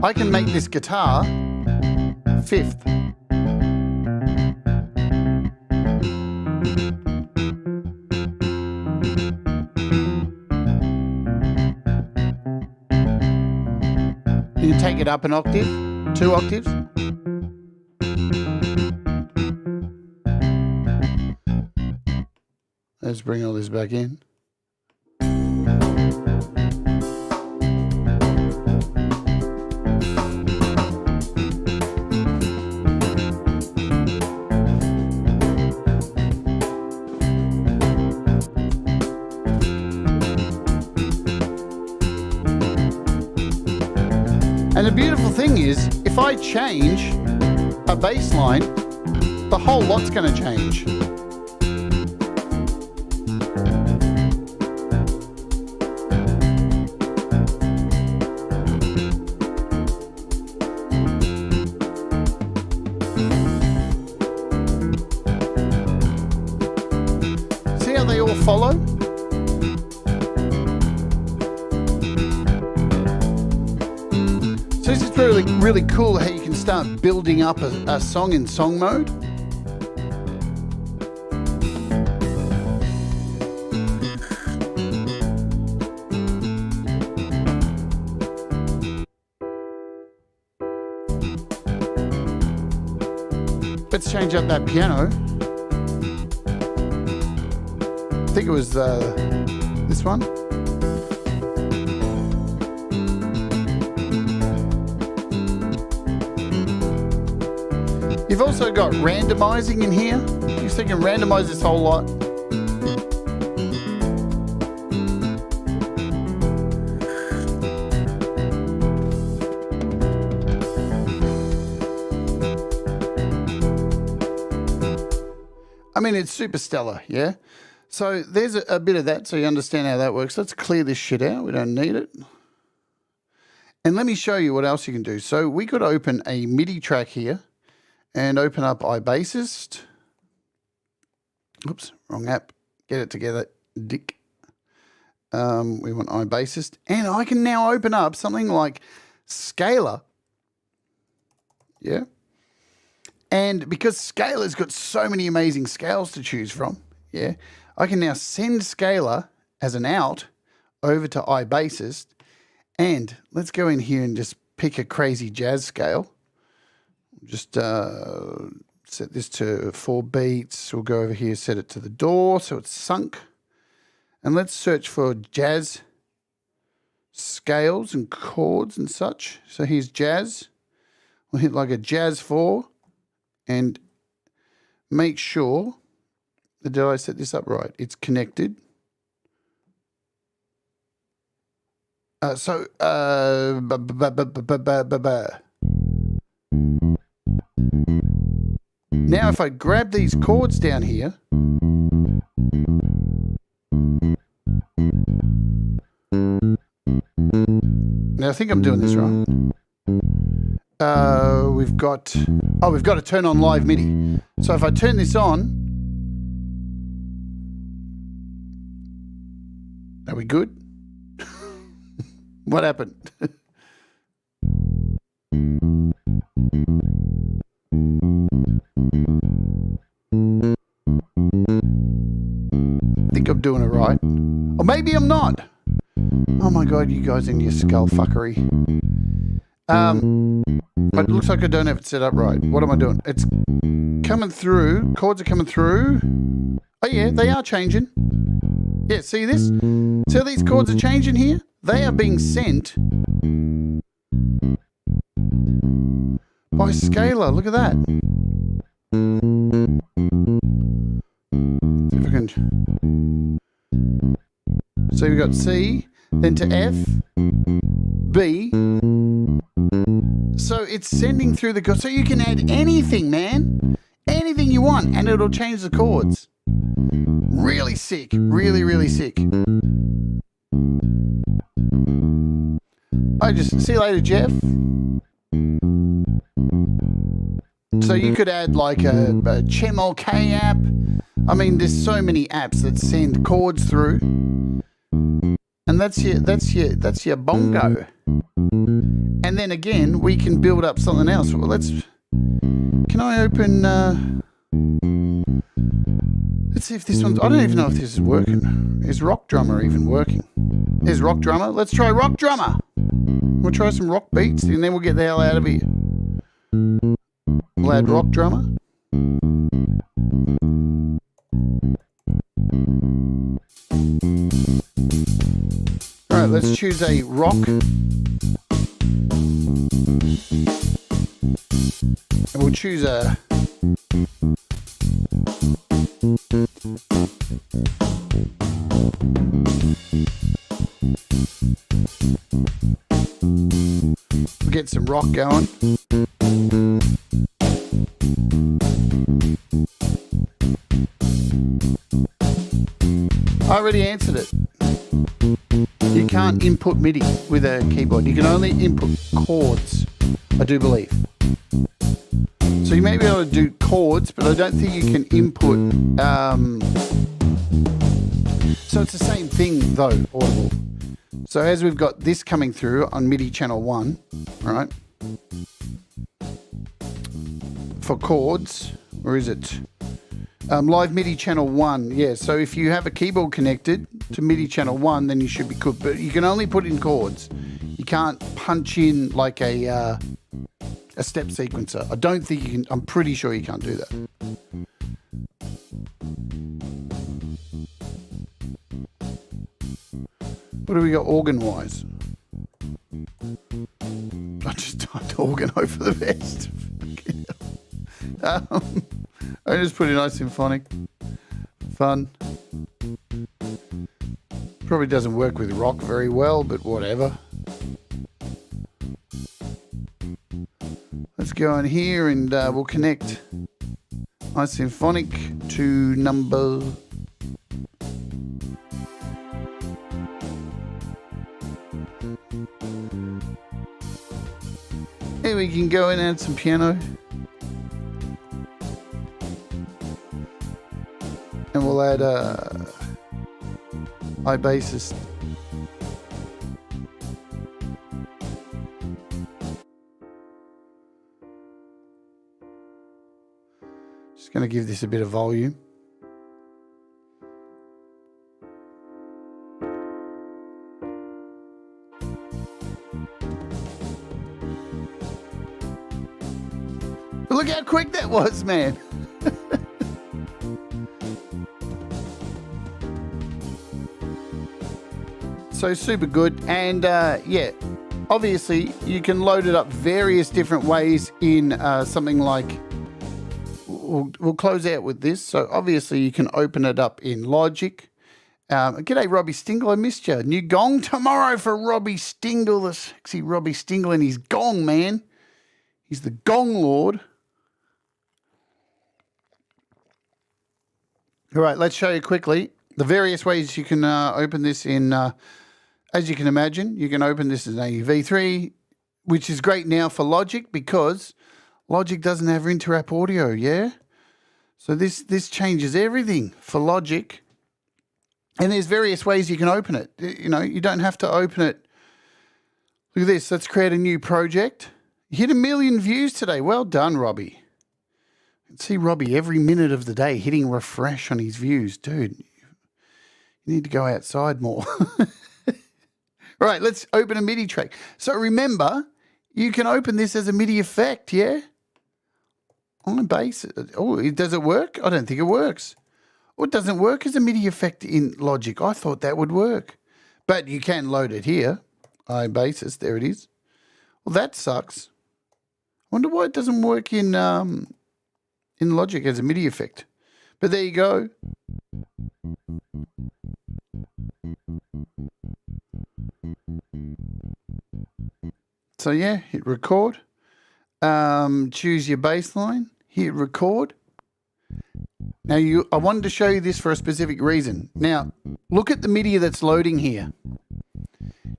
I can make this guitar fifth. You can take it up an octave, 2 octaves. Let's bring all this back in. And the beautiful thing is, if I change a bass line, the whole lot's going to change. See how they all follow? So this is really cool how you can start building up a song in song mode. Let's change up that piano. I think it was this one. You've also got randomizing in here. You so you can randomize this whole lot. I mean, it's super stellar, yeah? So there's a bit of that so you understand how that works. Let's clear this shit out. We don't need it. And let me show you what else you can do. So we could open a MIDI track here. and open up iBassist. Oops, wrong app. Get it together, dick. We want iBassist. And I can now open up something like Scalar. Yeah. And because Scalar's got so many amazing scales to choose from, yeah, I can now send Scalar as an out over to iBassist. And let's go in here and just pick a crazy jazz scale. Just set this to 4 beats. We'll go over here, set it to the door so it's sunk. And let's search for jazz scales and chords and such. So here's jazz. We'll hit like a jazz 4 and make sure, did I set this up right? It's connected. Now if I grab these chords down here, now I think I'm doing this right. We've got to turn on live MIDI. So if I turn this on, are we good? What happened? Think I'm doing it right. Or maybe I'm not. Oh my God, you guys and your skull fuckery. It looks like I don't have it set up right. What am I doing? It's coming through. Chords are coming through. Oh yeah, they are changing. Yeah, see this? See how these chords are changing here? They are being sent by Scalar. Look at that. See if I can. So we got C, then to F, B. So it's sending through the chords. So you can add anything, man. Anything you want, and it'll change the chords. Really sick. Really, really sick. I just see you later, Jeff. So you could add like a Chemol K app. I mean, there's so many apps that send chords through, and that's your bongo. And then again, we can build up something else. Well, can I open? Let's see if this one's. I don't even know if this is working. Is Rock Drummer even working? Is Rock Drummer? Let's try Rock Drummer. We'll try some rock beats, and then we'll get the hell out of here. We'll add Rock Drummer. All right, let's choose a rock. And we'll choose a. We'll get some rock going. I already answered it. You can't input MIDI with a keyboard. You can only input chords, I do believe. So you may be able to do chords, but I don't think you can input. So it's the same thing though, Audible. So as we've got this coming through on MIDI channel 1, right? For chords, or is it? Live MIDI channel 1, yeah. So if you have a keyboard connected to MIDI channel 1, then you should be good. But you can only put in chords. You can't punch in like a step sequencer. I don't think you can. I'm pretty sure you can't do that. What do we got organ-wise? I just typed organ over the best. I just put in nice symphonic. Fun. Probably doesn't work with rock very well, but whatever. Let's go in here and we'll connect my symphonic to number. Here we can go in and add some piano. add iBassist. Just going to give this a bit of volume. But look how quick that was, man. So super good. And yeah, obviously you can load it up various different ways in something like, we'll close out with this. So obviously you can open it up in Logic. G'day, Robbie Stingle. I missed you. New gong tomorrow for Robbie Stingle, the sexy Robbie Stingle and his gong, man. He's the gong lord. All right, let's show you quickly the various ways you can open this in, as you can imagine, you can open this as an AV3, which is great now for Logic because Logic doesn't have inter-app audio, yeah? So this changes everything for Logic. And there's various ways you can open it. You know, you don't have to open it. Look at this. Let's create a new project. You hit 1 million views today. Well done, Robbie. I can see Robbie every minute of the day hitting refresh on his views. Dude, you need to go outside more. All right, let's open a MIDI track. So remember, you can open this as a MIDI effect, yeah? On bass. Oh, does it work? I don't think it works. Well, it doesn't work as a MIDI effect in Logic. I thought that would work. But you can load it here. iBassist, there it is. Well, that sucks. I wonder why it doesn't work in Logic as a MIDI effect. But there you go. So yeah, hit record. Choose your bass line. Hit record. Now, I wanted to show you this for a specific reason. Now, look at the MIDI that's loading here.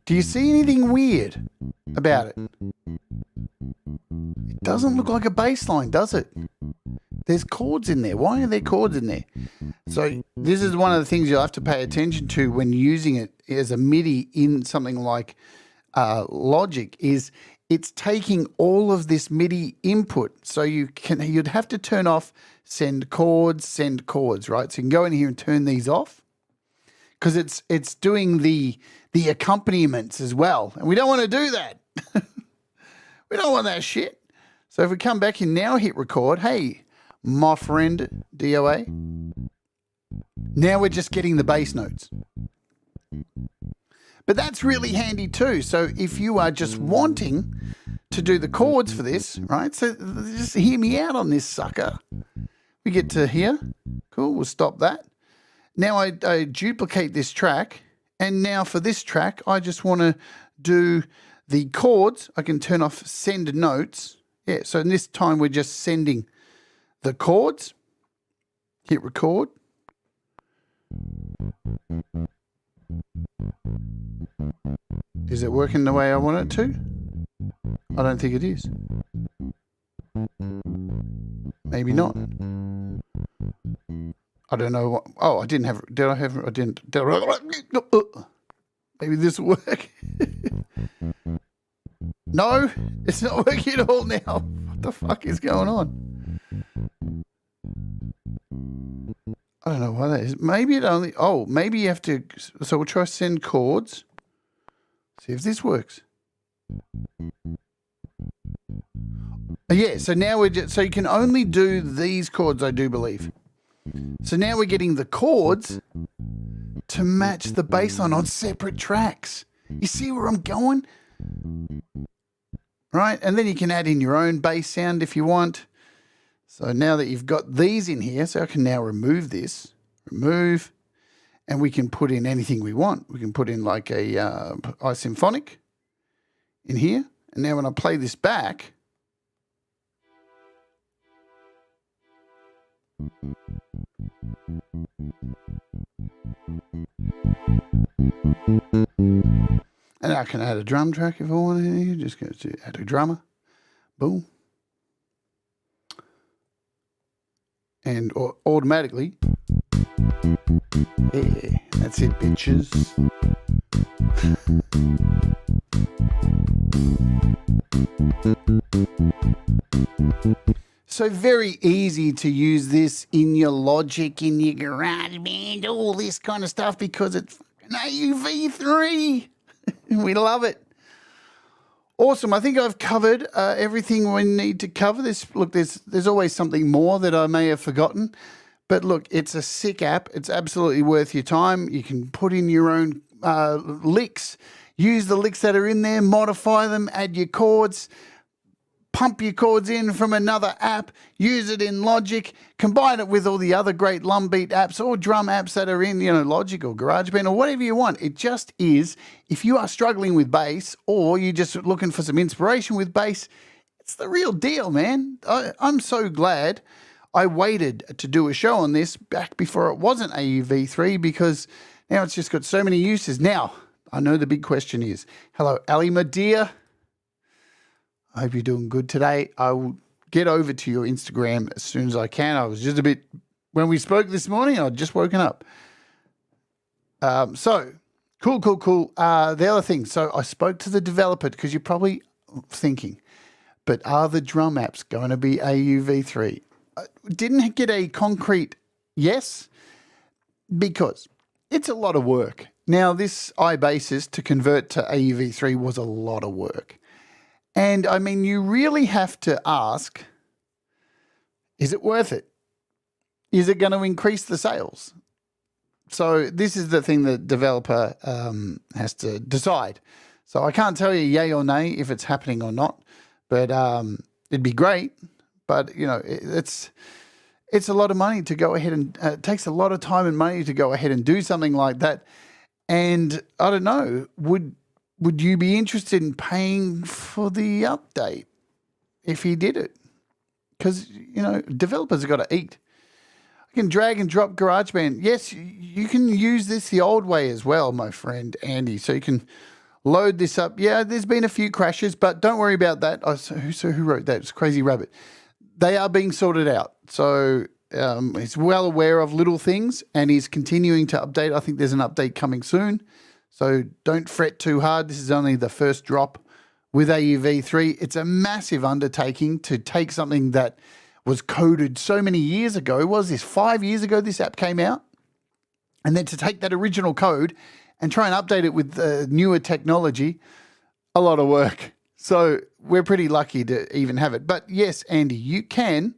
Do you see anything weird about it? It doesn't look like a bass line, does it? There's chords in there. Why are there chords in there? So this is one of the things you'll have to pay attention to when using it as a MIDI in something like Logic is it's taking all of this MIDI input. So you'd have to turn off send chords, right? So you can go in here and turn these off because it's doing the accompaniments as well. And we don't want to do that. We don't want that shit. So if we come back in now, hit record. Hey, my friend DOA. Now we're just getting the bass notes. But that's really handy too. So if you are just wanting to do the chords for this, right? So just hear me out on this sucker. We get to here. Cool, we'll stop that. Now I duplicate this track. And now for this track, I just want to do the chords. I can turn off send notes. Yeah, so in this time we're just sending the chords. Hit record. Is it working the way I want it to? I don't think it is. Maybe not. I don't know what. Oh, I didn't have. Did I have? I didn't. Maybe this will work. No, it's not working at all now. What the fuck is going on? I don't know why that is. Maybe it only. Oh, maybe you have to. So we'll try send chords. See if this works. Yeah, so now we're just, so you can only do these chords, I do believe. So now we're getting the chords to match the bass line on separate tracks. You see where I'm going? Right, and then you can add in your own bass sound if you want. So now that you've got these in here, so I can now remove this. Remove. And we can put in anything we want. We can put in like a symphonic in here. And now when I play this back, and I can add a drum track if I want in here. Just go to add a drummer. Boom. And automatically Yeah, that's it, bitches. So very easy to use this in your Logic, in your GarageBand, all this kind of stuff because it's an AUV3. We love it. Awesome. I think I've covered everything we need to cover. Look, there's always something more that I may have forgotten. But look, it's a sick app. It's absolutely worth your time. You can put in your own licks, use the licks that are in there, modify them, add your chords, pump your chords in from another app, use it in Logic, combine it with all the other great Lumbeat apps or drum apps that are in, Logic or GarageBand or whatever you want. It just is, if you are struggling with bass or you're just looking for some inspiration with bass, it's the real deal, man. I'm so glad I waited to do a show on this back before it wasn't AUV3 because now it's just got so many uses. Now, I know the big question is, hello, Ali, my dear. I hope you're doing good today. I will get over to your Instagram as soon as I can. I was just a bit, when we spoke this morning, I'd just woken up. So, cool. The other thing, so I spoke to the developer because you're probably thinking, but are the drum apps going to be AUV3? Didn't get a concrete yes because it's a lot of work. Now, this iBassist to convert to AUV3 was a lot of work. And I mean, you really have to ask, is it worth it? Is it going to increase the sales? So this is the thing the developer has to decide. So I can't tell you yay or nay if it's happening or not, but it'd be great. But, it's a lot of money to go ahead and it takes a lot of time and money to go ahead and do something like that. And I don't know, would you be interested in paying for the update if he did it? Because, developers have got to eat. I can drag and drop GarageBand. Yes, you can use this the old way as well, my friend Andy. So you can load this up. Yeah, there's been a few crashes, but don't worry about that. Who wrote that? It's Crazy Rabbit. They are being sorted out. So he's well aware of little things and he's continuing to update. I think there's an update coming soon. So don't fret too hard. This is only the first drop with AUV3. It's a massive undertaking to take something that was coded so many years ago. What was this, 5 years ago this app came out? And then to take that original code and try and update it with newer technology, a lot of work. So we're pretty lucky to even have it. But yes, Andy, you can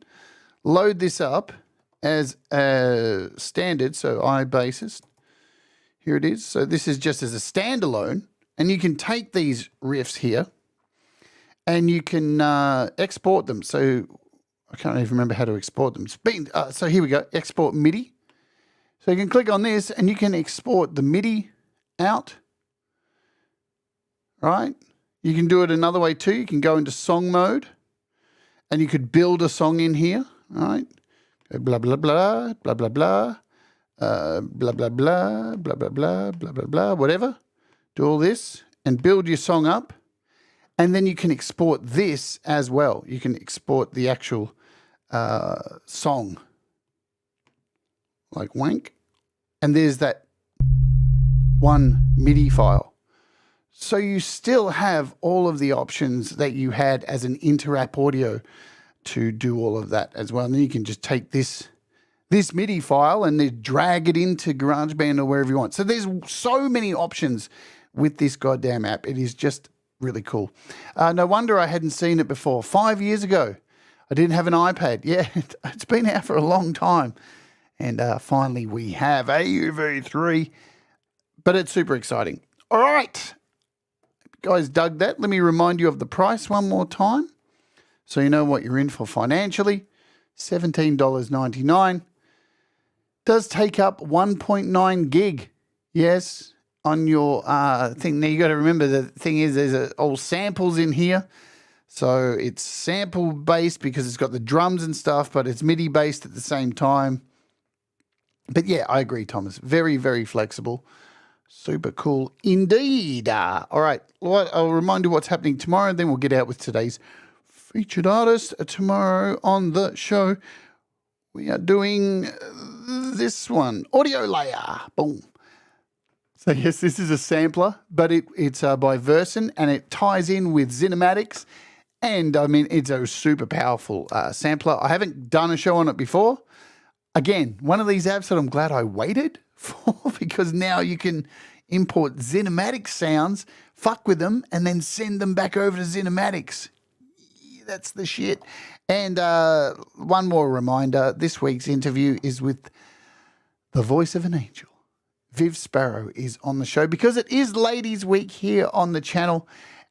load this up as a standard. So iBassist. Here it is. So this is just as a standalone, and you can take these riffs here and you can export them. So I can't even remember how to export them. So here we go, export MIDI. So you can click on this and you can export the MIDI out, right? You can do it another way too. You can go into song mode and you could build a song in here, right? Blah, blah, blah, blah, blah, blah. Blah, blah, blah, blah, blah, blah, blah, blah, blah, blah, whatever. Do all this and build your song up. And then you can export this as well. You can export the actual song. Like wank. And there's that one MIDI file. So you still have all of the options that you had as an inter-app audio to do all of that as well. And then you can just take this MIDI file and then drag it into GarageBand or wherever you want. So there's so many options with this goddamn app. It is just really cool. No wonder I hadn't seen it before. 5 years ago, I didn't have an iPad. Yeah, it's been out for a long time. And finally we have AUV3, but it's super exciting. All right, you guys dug that. Let me remind you of the price one more time so you know what you're in for financially. $17.99. Does take up 1.9 gig, yes, on your thing. Now, you got to remember the thing is there's all samples in here. So it's sample-based because it's got the drums and stuff, but it's MIDI-based at the same time. But yeah, I agree, Thomas. Very, very flexible. Super cool indeed. All right, I'll remind you what's happening tomorrow, then we'll get out with today's featured artist tomorrow on the show. we are doing this one, audio layer. Boom. So yes, this is a sampler, but it's by Versen, and it ties in with Zinematics. And I mean, it's a super powerful sampler. I haven't done a show on it before. Again, one of these apps that I'm glad I waited for, because now you can import Zinematics sounds, fuck with them, and then send them back over to Zinematics. Yeah, that's the shit. And one more reminder, this week's interview is with the voice of an angel. Viv Sparrow is on the show because it is Ladies Week here on the channel.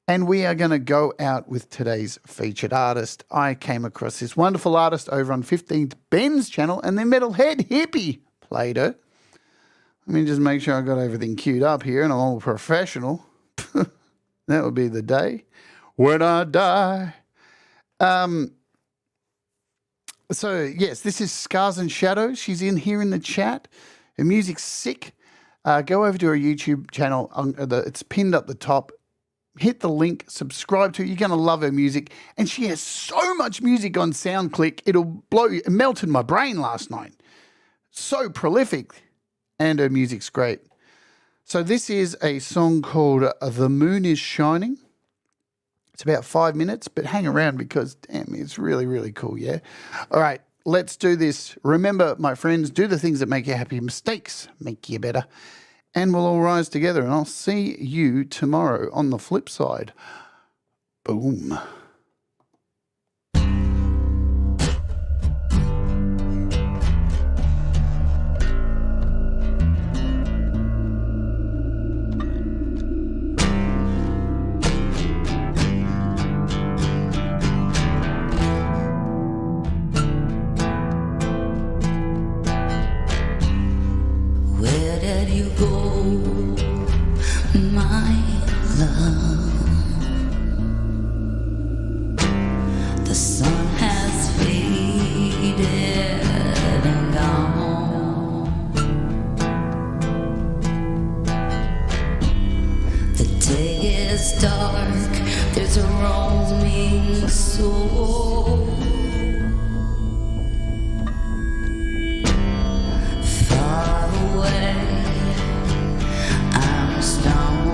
And we are going to go out with today's featured artist. I came across this wonderful artist over on 15th Ben's channel, and then Metalhead Hippie played her. Let me just make sure I got everything queued up here and I'm all professional. That would be the day when I die. So, yes, this is Scars and Shadows. She's in here in the chat. Her music's sick. Go over to her YouTube channel. It's pinned up the top. Hit the link, subscribe to her. You're going to love her music. And she has so much music on SoundClick, it'll blow you. It melted my brain last night. So prolific. And her music's great. So this is a song called The Moon is Shining. It's about 5 minutes, but hang around because, damn, it's really, really cool, yeah? All right, let's do this. Remember, my friends, do the things that make you happy. Mistakes make you better. And we'll all rise together, and I'll see you tomorrow on the flip side. Boom. Where did you go, my love? The sun has faded and gone. The day is dark, there's a roaming soul. Far away, I'm stoned.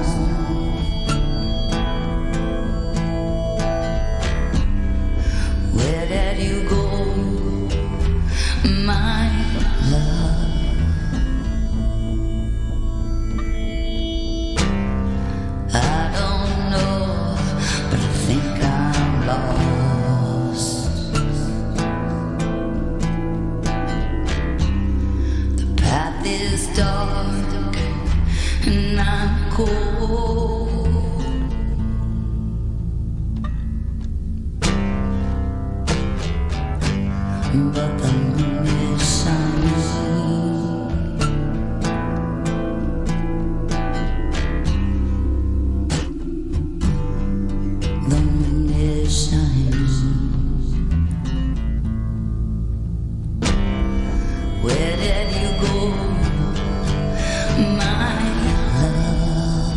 Where did you go, my love? I don't know, but I think I'm lost. The path is dark and I'm cold. But the moon is shining. The moon is shining. Where did you go, my love?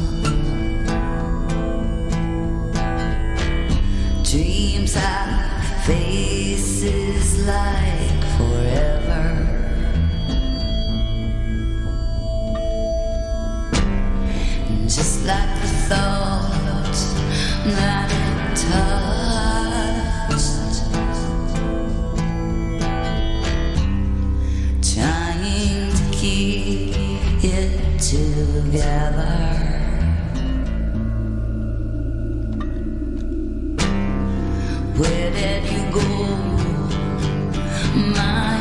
Dreams have faces like forever. Just like the thought that it touched. Trying to keep it together. Where did you go, my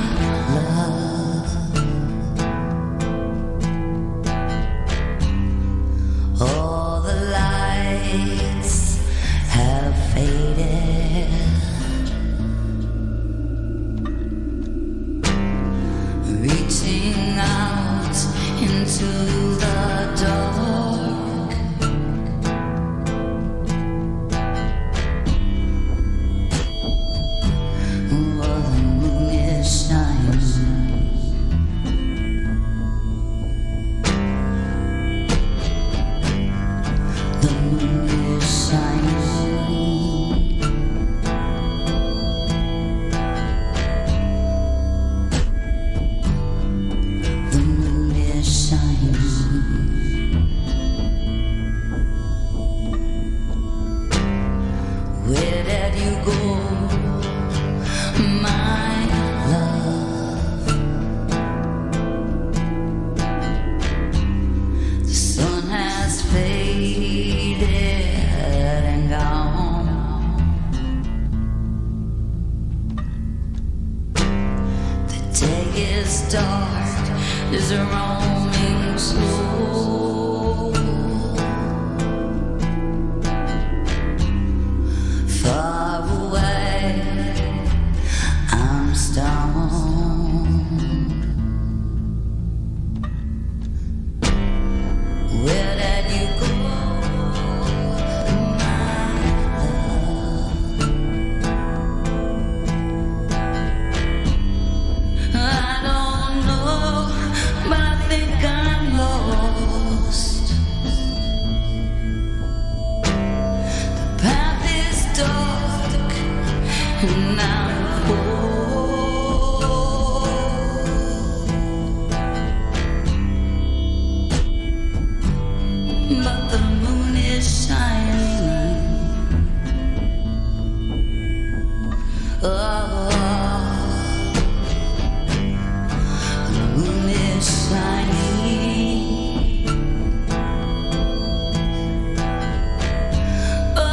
love? All the lights have faded. Reaching out into the dark. Well, the moon is shining. The moon is shining. is roaming slow. Far away, I'm stoned. Where did you go, my love? I don't know, but I think I'm lost. The path is dark, and I'm cold. But the moon is shining. Oh, the moon is shining. Oh,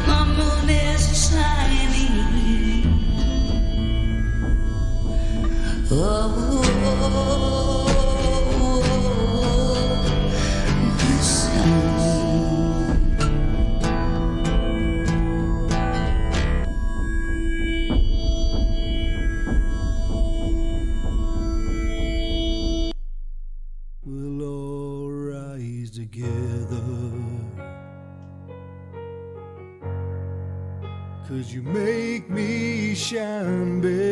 the moon is shining. Oh, it's shining. We'll all rise together, 'cause you make me shine, baby.